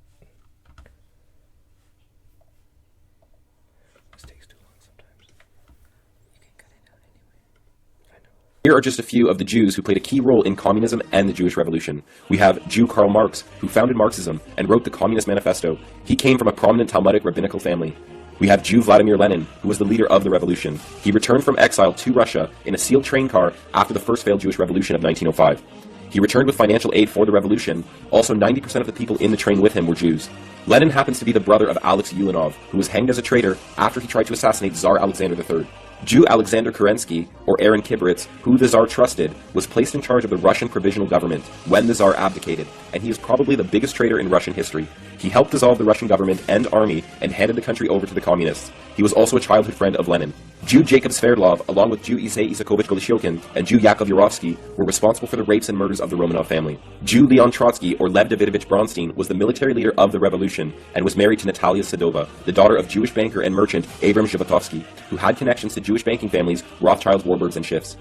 S6: Here are just a few of the Jews who played a key role in communism and the Jewish Revolution. We have Jew Karl Marx, who founded Marxism and wrote the Communist Manifesto. He came from a prominent Talmudic rabbinical family. We have Jew Vladimir Lenin, who was the leader of the revolution. He returned from exile to Russia in a sealed train car after the first failed Jewish revolution of 1905. He returned with financial aid for the revolution. Also, 90% of the people in the train with him were Jews. Lenin happens to be the brother of Alex Ulanov, who was hanged as a traitor after he tried to assassinate Tsar Alexander III. Jew Alexander Kerensky, or Aaron Kibritz, who the Tsar trusted, was placed in charge of the Russian provisional government when the Tsar abdicated, and he is probably the biggest traitor in Russian history. He helped dissolve the Russian government and army and handed the country over to the communists. He was also a childhood friend of Lenin. Jew Jacob Sverdlov, along with Jew Isai Isakovich Golishyokin and Jew Yakov Yurovsky, were responsible for the rapes and murders of the Romanov family. Jew Leon Trotsky, or Lev Davidovich Bronstein, was the military leader of the revolution and was married to Natalia Sadova, the daughter of Jewish banker and merchant Abram Zhivatovsky, who had connections to Jewish banking families Rothschilds, Warburgs, and Schiffs.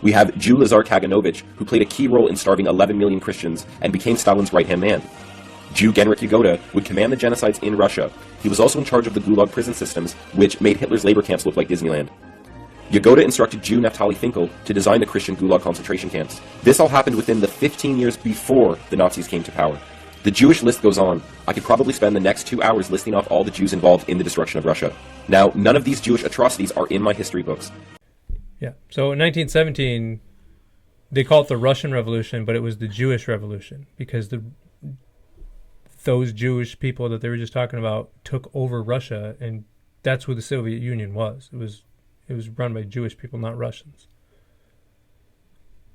S6: We have Jew Lazar Kaganovich, who played a key role in starving 11 million Christians and became Stalin's right-hand man. Jew Genrikh Yagoda would command the genocides in Russia. He was also in charge of the Gulag prison systems, which made Hitler's labor camps look like Disneyland. Yagoda instructed Jew Naftali Finkel to design the Christian Gulag concentration camps. This all happened within the 15 years before the Nazis came to power. The Jewish list goes on. I could probably spend the next 2 hours listing off all the Jews involved in the destruction of Russia. Now, none of these Jewish atrocities are in my history books.
S2: Yeah. So in 1917, they call it the Russian Revolution, but it was the Jewish Revolution because those Jewish people that they were just talking about took over Russia, and that's who the Soviet Union was. It was run by Jewish people, not Russians.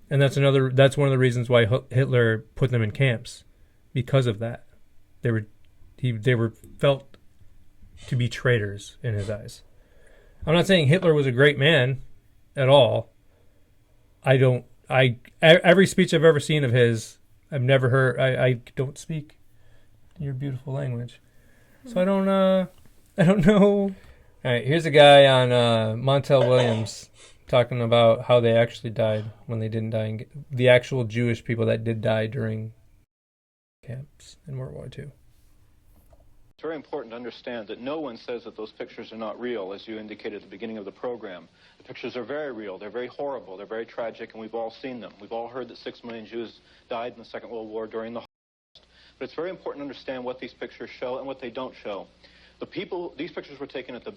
S2: And that's one of the reasons why Hitler put them in camps, because of that. They were felt to be traitors in his eyes. I'm not saying Hitler was a great man at all. Every speech I've ever seen of his, I've never heard. I don't speak your beautiful language, so I don't know. All right, here's a guy on Montel Williams talking about how they actually died when they didn't die. The actual Jewish people that did die during camps in World War II.
S23: It's very important to understand that no one says that those pictures are not real, as you indicated at the beginning of the program. The pictures are very real, they're very horrible, they're very tragic, and we've all seen them. We've all heard that 6 million Jews died in the Second World War during the Holocaust. But it's very important to understand what these pictures show and what they don't show. These pictures were taken at the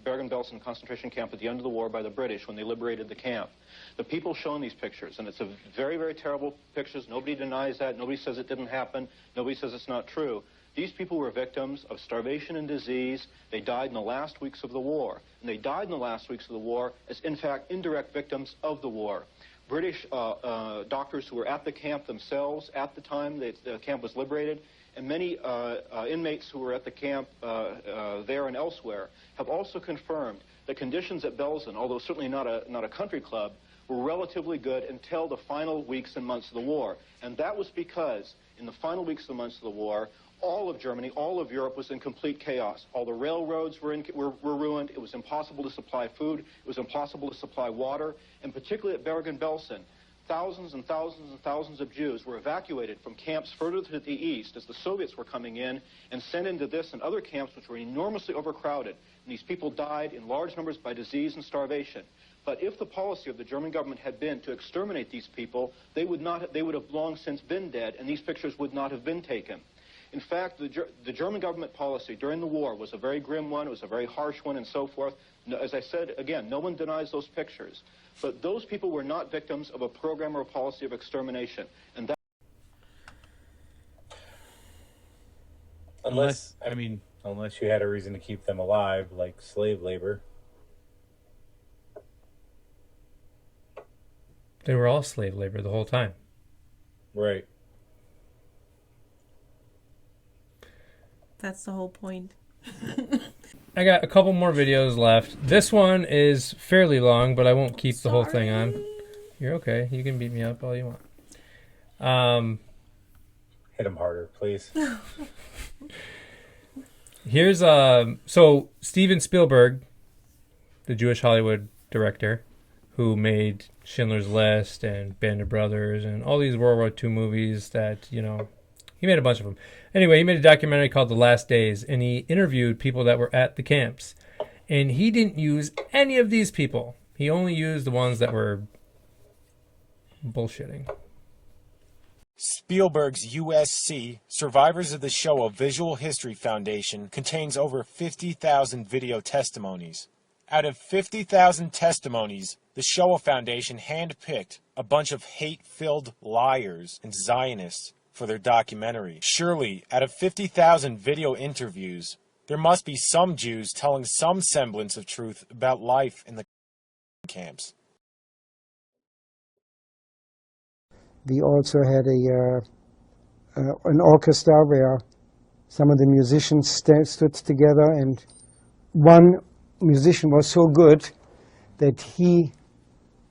S23: Bergen-Belsen concentration camp at the end of the war by the British when they liberated the camp. The people shown these pictures, and it's a very, very terrible pictures. Nobody denies that. Nobody says it didn't happen. Nobody says it's not true. These people were victims of starvation and disease. They died in the last weeks of the war. And they died in the last weeks of the war as, in fact, indirect victims of the war. British doctors who were at the camp themselves at the time the camp was liberated, and many inmates who were at the camp there and elsewhere have also confirmed that conditions at Belsen, although certainly not a country club, were relatively good until the final weeks and months of the war. And that was because in the final weeks and months of the war, all of Germany, all of Europe was in complete chaos. All the railroads were ruined. It was impossible to supply food. It was impossible to supply water. And particularly at Bergen-Belsen, thousands and thousands and thousands of Jews were evacuated from camps further to the east as the Soviets were coming in and sent into this and other camps which were enormously overcrowded. And these people died in large numbers by disease and starvation. But if the policy of the German government had been to exterminate these people, they would have long since been dead, and these pictures would not have been taken. In fact, the German government policy during the war was a very grim one, it was a very harsh one, and so forth. As I said, again, no one denies those pictures. But those people were not victims of a program or a policy of extermination. And that
S1: Unless you had a reason to keep them alive, like slave labor.
S2: They were all slave labor the whole time.
S1: Right.
S5: That's the whole point.
S2: I got a couple more videos left. This one is fairly long, but I won't keep the whole thing on. You're okay. You can beat me up all you want.
S1: Hit him harder, please.
S2: Here's so Steven Spielberg, the Jewish Hollywood director, who made Schindler's List and Band of Brothers and all these World War II movies that, he made a bunch of them. Anyway, he made a documentary called The Last Days, and he interviewed people that were at the camps. And he didn't use any of these people. He only used the ones that were bullshitting.
S21: Spielberg's USC, Survivors of the Shoah Visual History Foundation, contains over 50,000 video testimonies. Out of 50,000 testimonies, the Shoah Foundation handpicked a bunch of hate-filled liars and Zionists for their documentary. Surely, out of 50,000 video interviews, there must be some Jews telling some semblance of truth about life in the camps.
S9: We also had an orchestra where some of the musicians stood together, and one musician was so good that he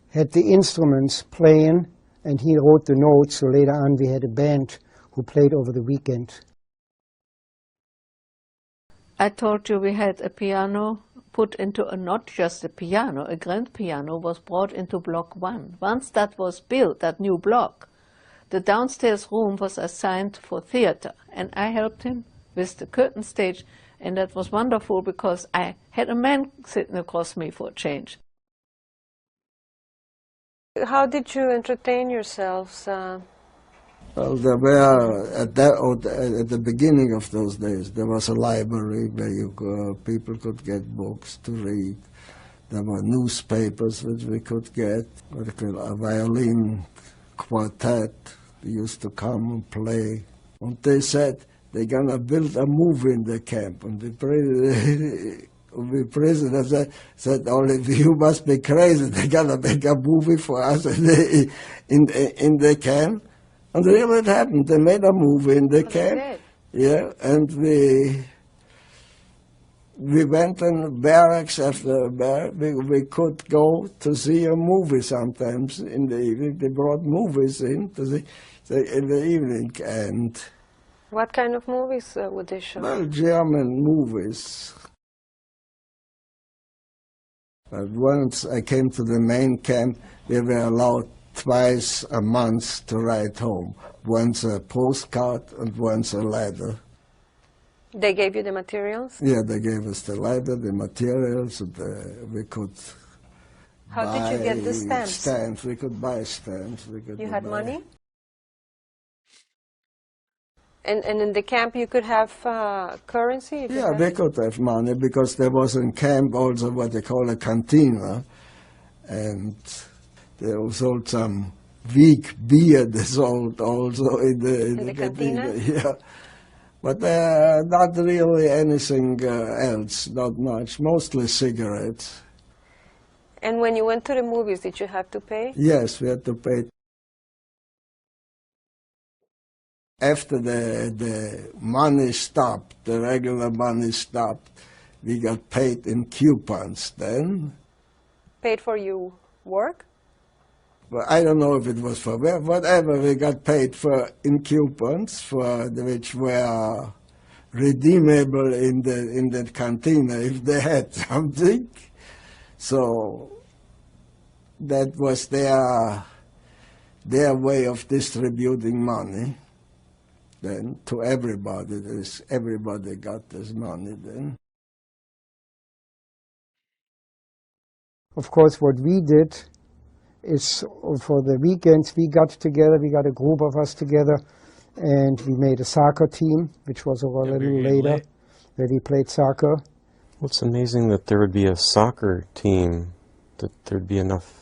S9: had the instruments playing and he wrote the notes, so later on we had a band who played over the weekend.
S15: I told you we had a piano put into not just a piano, a grand piano was brought into block 1. Once that was built, that new block, the downstairs room was assigned for theater, and I helped him with the curtain stage, and that was wonderful because I had a man sitting across me for a change.
S10: How did you entertain yourselves?
S11: Well, there were at the beginning of those days, there was a library where people could get books to read. There were newspapers which we could get. A violin quartet used to come and play. And they said they're gonna build a movie in the camp, and the president said, "Only you must be crazy. They're gonna make a movie for us in the camp." And really it happened. They made a movie in the camp. Yeah, and we went in barracks after barracks. We could go to see a movie sometimes in the evening. They brought movies in in the evening. And
S10: what kind of movies would they show?
S11: Well, German movies. But once I came to the main camp, we were allowed twice a month to write home. Once a postcard and once a letter.
S10: They gave you the materials?
S11: Yeah, they gave us the letter, the materials, and we could
S10: How
S11: buy
S10: did you get the stamps?
S11: Stamps. We could buy stamps.
S10: You had money? And in the camp you could have currency?
S11: Yeah, we could have money because there was in camp also what they call a cantina, and they sold some weak beer. They sold also in the cantina. Yeah, but not really anything else. Not much. Mostly cigarettes.
S10: And when you went to the movies, did you have to pay?
S11: Yes, we had to pay. After the money stopped, the regular money stopped, we got paid in coupons then.
S10: Paid for your work?
S11: Well, I don't know if it was for whatever we got paid for in coupons, which were redeemable in the cantina if they had something. So that was their way of distributing money. Then to everybody, everybody got this money then.
S9: Of course, what we did is for the weekends we got together, we got a group of us together, and we made a soccer team, which was a little later, where we played soccer.
S24: Well, it's amazing that there would be a soccer team, that there'd be enough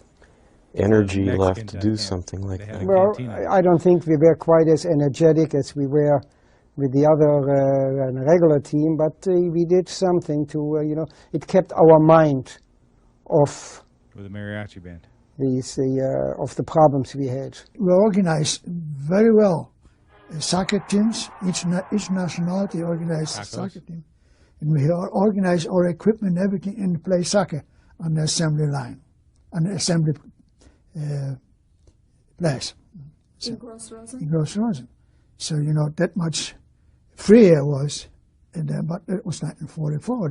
S24: energy left to do something like that.
S9: Well, I don't think we were quite as energetic as we were with the other regular team, but we did something to, it kept our mind off
S1: With a mariachi band.
S9: of the problems we had.
S12: We organized very well soccer teams. Each nationality organized a soccer team. And we organized our equipment and everything and play soccer on the assembly line, on the assembly place.
S22: In Gross-Rosen?
S12: In Gross-Rosen. So, that much freer was, but it was 1944.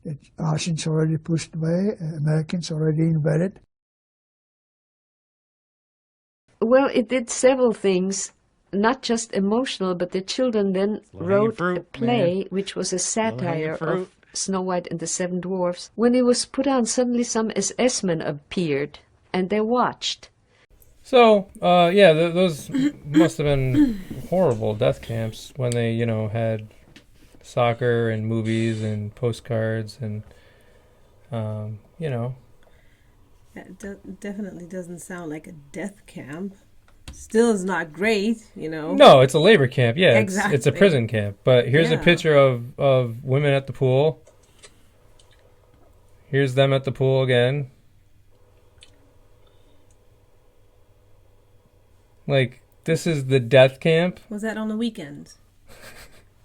S12: The Russians already pushed away, Americans already invaded.
S15: Well, it did several things, not just emotional, but the children then wrote a play which was a satire of Snow White and the Seven Dwarfs. When it was put on, suddenly some SS men appeared, and they watched.
S2: So, those must have been horrible death camps when they, had soccer and movies and postcards and,
S5: It definitely doesn't sound like a death camp. Still is not great,
S2: No, it's a labor camp. Yeah,
S5: exactly.
S2: It's a prison camp. But here's a picture of women at the pool. Here's them at the pool again. Like, this is the death camp.
S5: Was that on the weekends?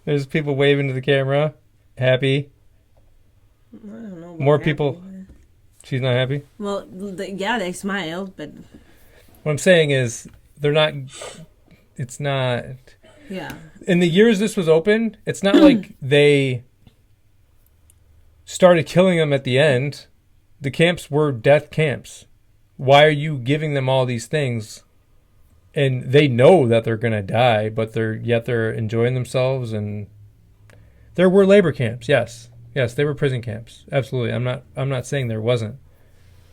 S2: There's people waving to the camera, happy.
S5: I don't know.
S2: More people. She's not happy?
S5: Well, they smiled, but...
S2: What I'm saying is, they're not... It's not...
S5: Yeah.
S2: In the years this was open, it's not like they started killing them at the end. The camps were death camps. Why are you giving them all these things? And they know that they're going to die, but they're enjoying themselves. And there were labor camps, yes. Yes, they were prison camps. Absolutely. I'm not saying there wasn't.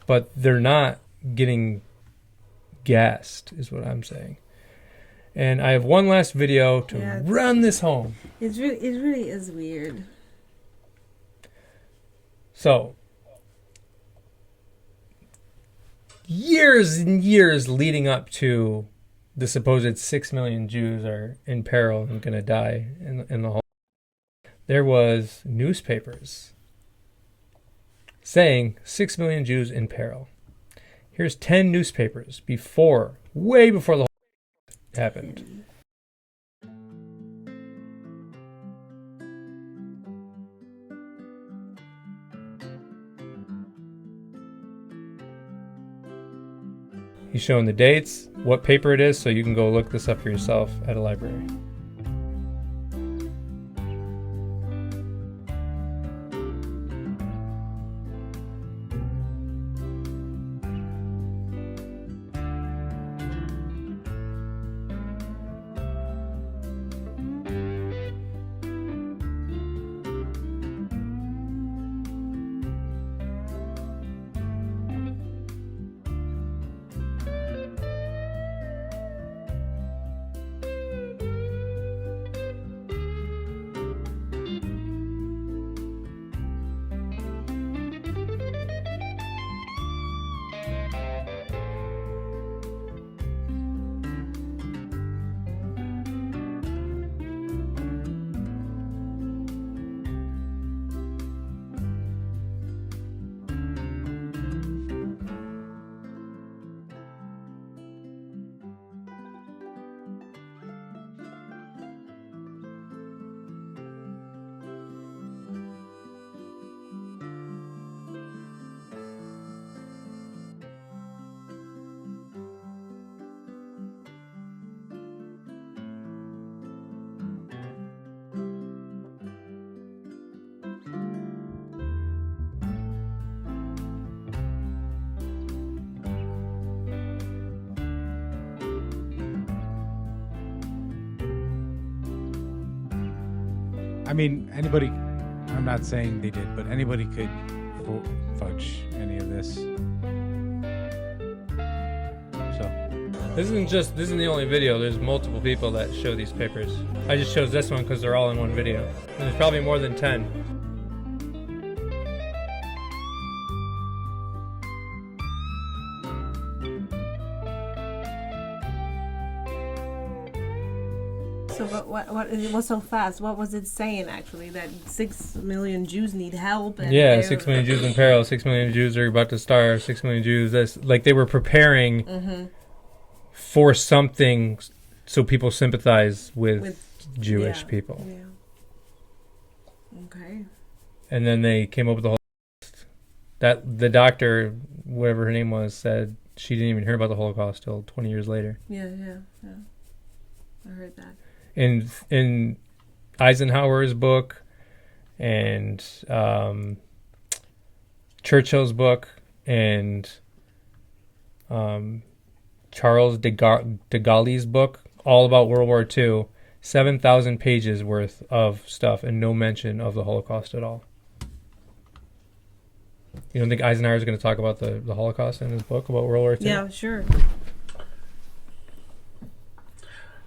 S2: But they're not getting gassed, is what I'm saying. And I have one last video to run this home.
S5: It really is weird.
S2: So, years and years leading up to the supposed 6 million Jews are in peril and going to die in the Holocaust, there was newspapers saying 6 million Jews in peril. Here's 10 newspapers way before the Holocaust happened. He's showing the dates, what paper it is, so you can go look this up for yourself at a library.
S1: I mean, anybody, I'm not saying they did, but anybody could fudge any of this. So,
S2: This isn't the only video. There's multiple people that show these papers. I just chose this one because they're all in one video. And there's probably more than 10.
S5: So what it was so fast. What was it saying actually? That 6 million Jews need help. And
S2: Yeah, 6 million Jews in peril. 6 million Jews are about to starve. 6 million Jews. That's like they were preparing for something, so people sympathize with Jewish people.
S5: Yeah. Okay.
S2: And then they came up with the whole. That the doctor, whatever her name was, said she didn't even hear about the Holocaust till 20 years later.
S5: Yeah. I heard that.
S2: In Eisenhower's book and Churchill's book and Charles de Gaulle's book, all about World War II, 7,000 pages worth of stuff and no mention of the Holocaust at all. You don't think Eisenhower's going to talk about the Holocaust in his book about World War II?
S5: Yeah, sure.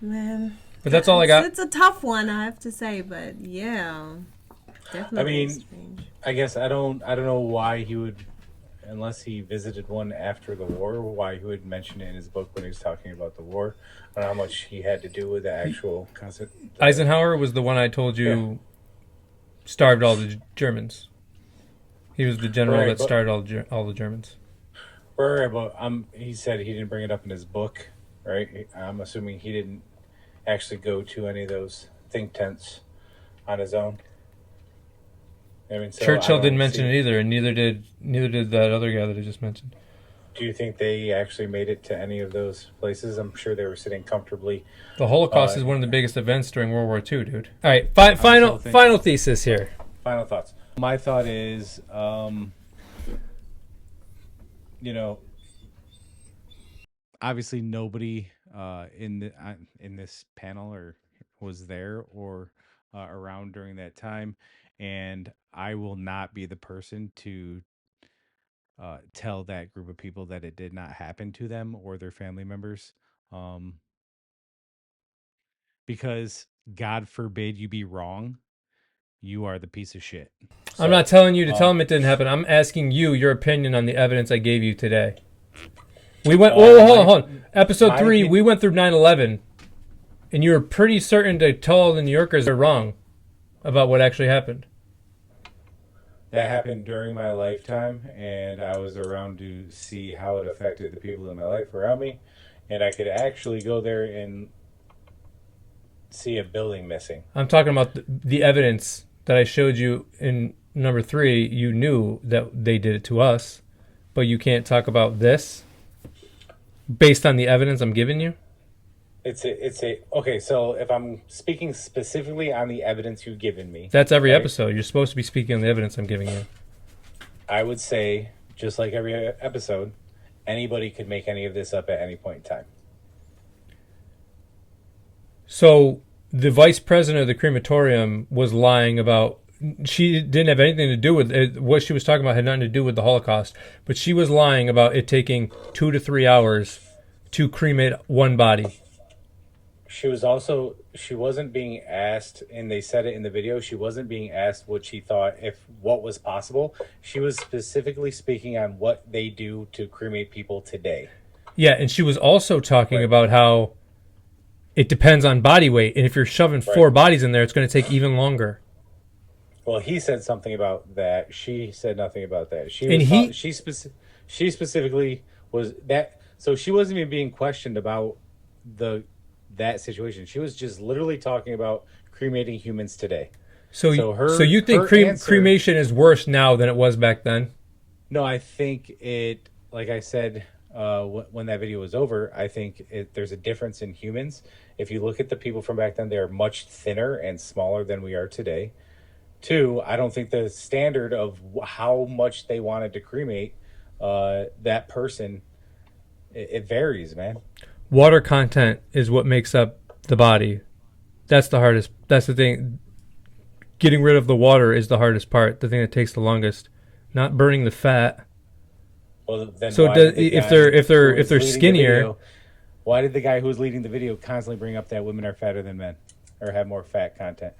S5: Man.
S2: But that's all I got.
S5: It's a tough one, I have to say, but yeah. Definitely.
S1: I mean,
S5: strange.
S1: I guess I don't know why he would, unless he visited one after the war, why he would mention it in his book when he was talking about the war. I don't know how much he had to do with the actual concept.
S2: Eisenhower was the one I told you starved all the Germans. He was the general that starved all the Germans.
S1: Right, but he said he didn't bring it up in his book, right? I'm assuming he didn't actually go to any of those think tanks on his own. I mean, so
S2: Churchill didn't mention it either, and neither did that other guy that I just mentioned.
S1: Do you think they actually made it to any of those places? I'm sure they were sitting comfortably.
S2: The Holocaust is one of the biggest events during World War II, dude. All right, final thesis here.
S1: Final thoughts. My thought is, obviously nobody in this panel or was there or around during that time, and I will not be the person to tell that group of people that it did not happen to them or their family members, because God forbid you be wrong. You are the piece of shit. So,
S2: I'm not telling you to tell them it didn't happen. I'm asking you your opinion on the evidence I gave you today. We went. Hold on. Episode 3, we went through 9/11, and you were pretty certain to tell all the New Yorkers they're wrong about what actually happened.
S1: That happened during my lifetime, and I was around to see how it affected the people in my life around me, and I could actually go there and see a building missing.
S2: I'm talking about the evidence that I showed you in number 3. You knew that they did it to us, but you can't talk about this based on the evidence I'm giving you.
S1: Okay, so if I'm speaking specifically on the evidence you've given me,
S2: that's every episode. You're supposed to be speaking on the evidence I'm giving you.
S1: I would say, just like every episode, anybody could make any of this up at any point in time.
S2: So the vice president of the crematorium was lying about. She didn't have anything to do with it. What she was talking about had nothing to do with the Holocaust, but she was lying about it taking 2 to 3 hours to cremate one body.
S1: She wasn't being asked, and they said it in the video, she wasn't being asked what she thought, what was possible. She was specifically speaking on what they do to cremate people today.
S2: Yeah, and she was also talking about how it depends on body weight, and if you're shoving 4 bodies in there, it's going to take even longer.
S1: Well, he said something about that. She said nothing about that. She specifically was that. So she wasn't even being questioned about that situation. She was just literally talking about cremating humans today.
S2: So you think cremation is worse now than it was back then?
S1: No, I think it. Like I said, when that video was over, I think there's a difference in humans. If you look at the people from back then, they are much thinner and smaller than we are today. 2, I don't think the standard of how much they wanted to cremate that person, it varies, man.
S2: Water content is what makes up the body. That's the hardest. That's the thing. Getting rid of the water is the hardest part. The thing that takes the longest. Not burning the fat.
S1: Well, then
S2: so if they're skinnier,
S1: why did the guy who was leading the video constantly bring up that women are fatter than men or have more fat content?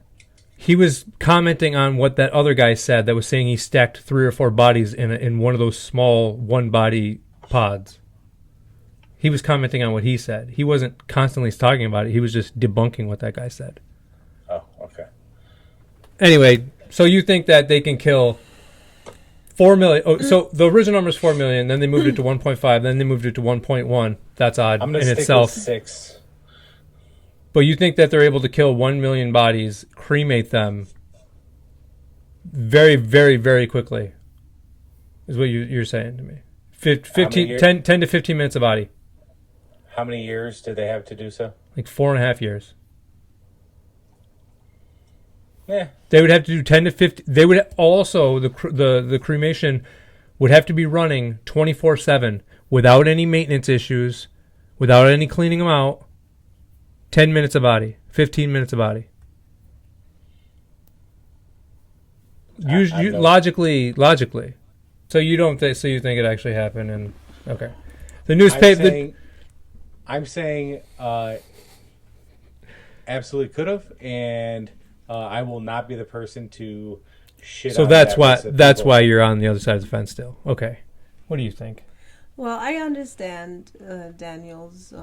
S2: He was commenting on what that other guy said that was saying he stacked 3 or 4 bodies in one of those small one-body pods. He was commenting on what he said. He wasn't constantly talking about it. He was just debunking what that guy said. Anyway, so you think that they can kill 4 million? Oh, so the original number is 4 million. Then they moved it to 1.5. Then they moved it to 1.1. That's odd
S1: I'm gonna
S2: in
S1: stick
S2: itself.
S1: with 6.
S2: But you think that they're able to kill 1 million bodies, cremate them very, very, very quickly, is what you're saying to me. 10 to 15 minutes a body.
S1: How many years do they have to do so?
S2: Like 4.5 years.
S1: Yeah.
S2: They would have to do 10 to 15. They would also, the cremation would have to be running 24/7 without any maintenance issues, without any cleaning them out. 10 minutes a body, 15 minutes a body. Logically. So you don't think? So you think it actually happened? And okay, the newspaper.
S1: I'm saying absolutely could have, and I will not be the person to shit.
S2: So
S1: on
S2: that's why.
S1: people.
S2: That's why you're on the other side of the fence still. Okay, what do you think?
S5: Well, I understand Daniel's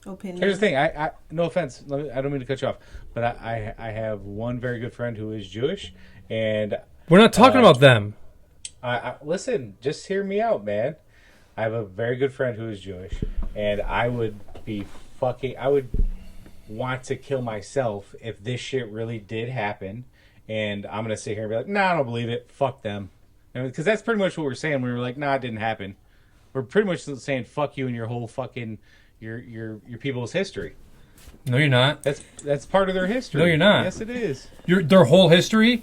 S5: opinion.
S1: Here's the thing. I no offense. I don't mean to cut you off, but I have one very good friend who is Jewish, and
S2: we're not talking about them.
S1: Listen, just hear me out, man. I have a very good friend who is Jewish, and I would want to kill myself if this shit really did happen, and I'm gonna sit here and be like, nah, I don't believe it. Fuck them, because that's pretty much what we're saying. We were like, nah, it didn't happen. We're pretty much saying fuck you and your whole fucking your people's history.
S2: No, you're not.
S1: That's part of their history.
S2: No, you're not.
S1: Yes, it is.
S2: Their whole history.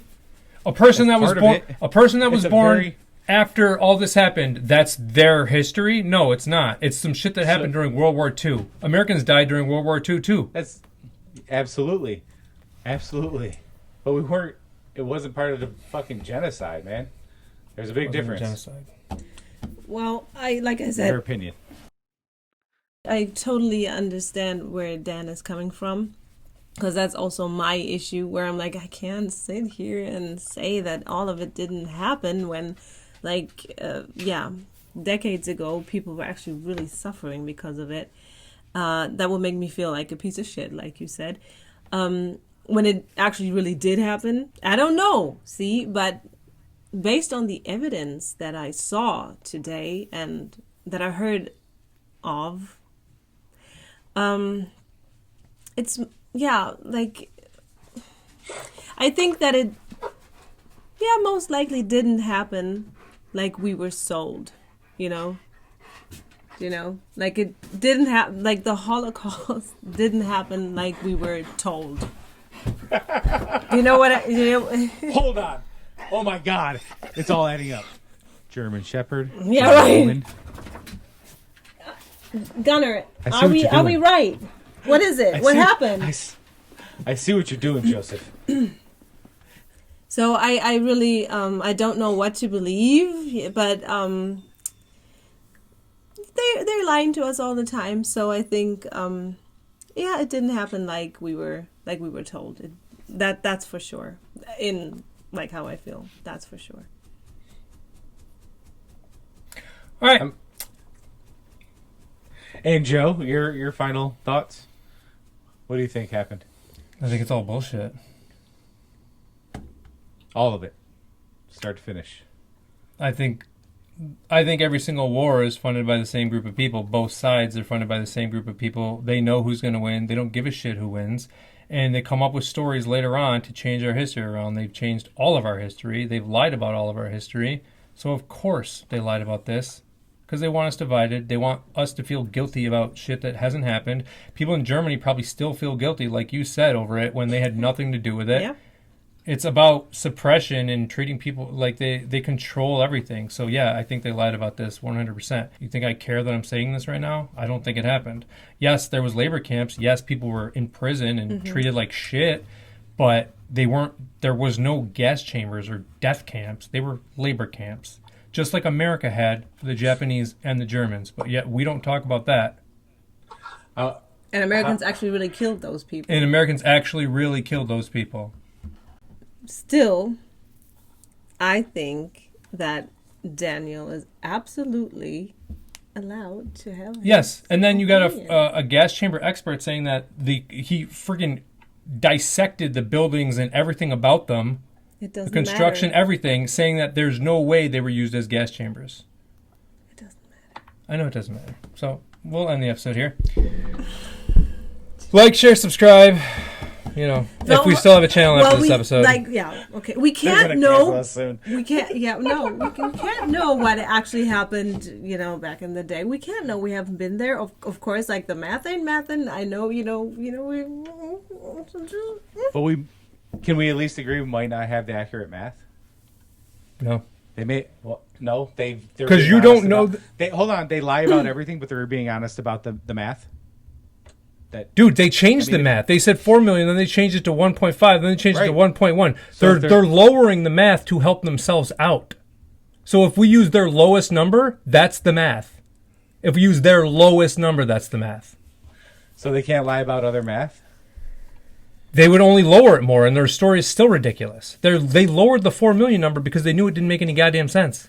S2: A person that was born after all this happened, that's their history? No, it's not. It's some shit that happened during World War II. Americans died during World War II too.
S1: That's absolutely. But it wasn't part of the fucking genocide, man. There's a big difference.
S2: Genocide.
S5: Well, like I said,
S1: your opinion.
S5: I totally understand where Dan is coming from, because that's also my issue, where I'm like, I can't sit here and say that all of it didn't happen when, decades ago, people were actually really suffering because of it. That would make me feel like a piece of shit, like you said. When it actually really did happen, I don't know, see? But based on the evidence that I saw today and that I heard of, it's... Yeah, I think that it, most likely didn't happen like we were sold, like it didn't happen, like the Holocaust didn't happen like we were told. You know what?
S1: Hold on. Oh my God, it's all adding up. German Shepherd.
S5: Yeah, right. Gunnar, are we right? What is it? What happened?
S1: I see what you're doing, Joseph.
S5: So I really I don't know what to believe, but they're lying to us all the time. So I think it didn't happen like we were told. That's for sure. In like how I feel, that's for sure.
S2: All right.
S1: And Joe, your final thoughts? What do you think happened?
S2: I think it's all bullshit.
S1: All of it, start to finish.
S2: I think every single war is funded by the same group of people. Both sides are funded by the same group of people. They know who's going to win. They don't give a shit who wins. And they come up with stories later on to change our history around. They've changed all of our history. They've lied about all of our history. So of course they lied about this. Because they want us divided. They want us to feel guilty about shit that hasn't happened. People in Germany probably still feel guilty, like you said, over it when they had nothing to do with it.
S5: Yeah.
S2: It's about suppression and treating people like they control everything. So yeah, I think they lied about this 100%. You think I care that I'm saying this right now? I don't think it happened. Yes, there was labor camps. Yes, people were in prison and treated like shit. But they weren't. There was no gas chambers or death camps. They were labor camps. Just like America had for the Japanese and the Germans. But yet we don't talk about that.
S5: And Americans actually really killed those people. Still, I think that Daniel is absolutely allowed to have
S2: Yes, and then you got a gas chamber expert saying that he freaking dissected the buildings and everything about them,
S5: It doesn't
S2: the construction,
S5: matter.
S2: everything, saying that there's no way they were used as gas chambers.
S5: It doesn't matter.
S2: I know it doesn't matter. So we'll end the episode here. Like, share, subscribe. You know, if we still have a channel after this episode.
S5: Okay. We can't know. We can't. Yeah, no. We can't know what actually happened. You know, back in the day, we can't know. We haven't been there. Of course, like the math ain't mathin'. I know. You know.
S1: But can we at least agree we might not have the accurate math?
S2: No.
S1: They may. Well, no.
S2: Because you don't know.
S1: Hold on. They lie about everything, but they're being honest about the math.
S2: Dude, they changed the math. They said 4 million, then they changed it to 1.5, then they changed it to 1.1.
S1: So
S2: they're lowering the math to help themselves out. So if we use their lowest number, that's the math. If we use their lowest number, that's the math.
S1: So they can't lie about other math?
S2: They would only lower it more, and their story is still ridiculous. They lowered the 4 million number because they knew it didn't make any goddamn sense.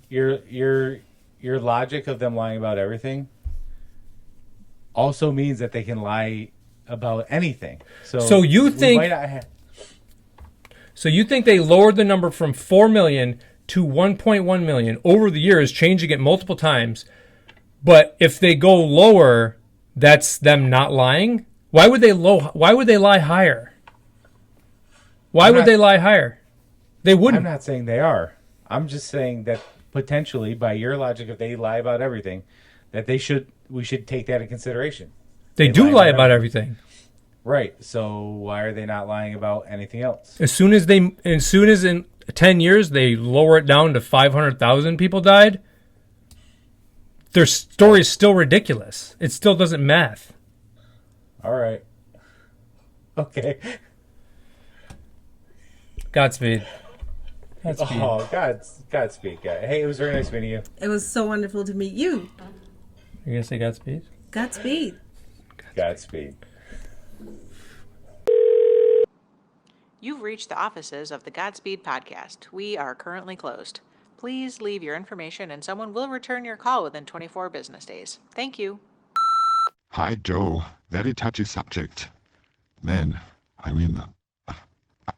S1: Your logic of them lying about everything also means that they can lie about anything.
S2: So you think they lowered the number from 4 million to 1.1 million over the years, changing it multiple times. But if they go lower, that's them not lying? Why would they lie higher? Why would they lie higher? They wouldn't.
S1: I'm not saying they are. I'm just saying that potentially, by your logic, if they lie about everything, that we should take that in consideration.
S2: They do lie about everything.
S1: Right. So why are they not lying about anything else?
S2: As soon as in 10 years they lower it down to 500,000 people died, their story is still ridiculous. It still doesn't math.
S1: All right. Okay.
S2: Godspeed.
S1: Oh, Godspeed, guy. Hey, it was very nice meeting you.
S5: It was so wonderful to meet you.
S2: You're gonna say Godspeed?
S5: Godspeed.
S1: Godspeed.
S13: You've reached the offices of the Godspeed podcast. We are currently closed. Please leave your information and someone will return your call within 24 business days. Thank you.
S14: Hi, Joe. Very touchy subject. Man, I mean,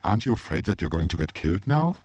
S14: aren't you afraid that you're going to get killed now?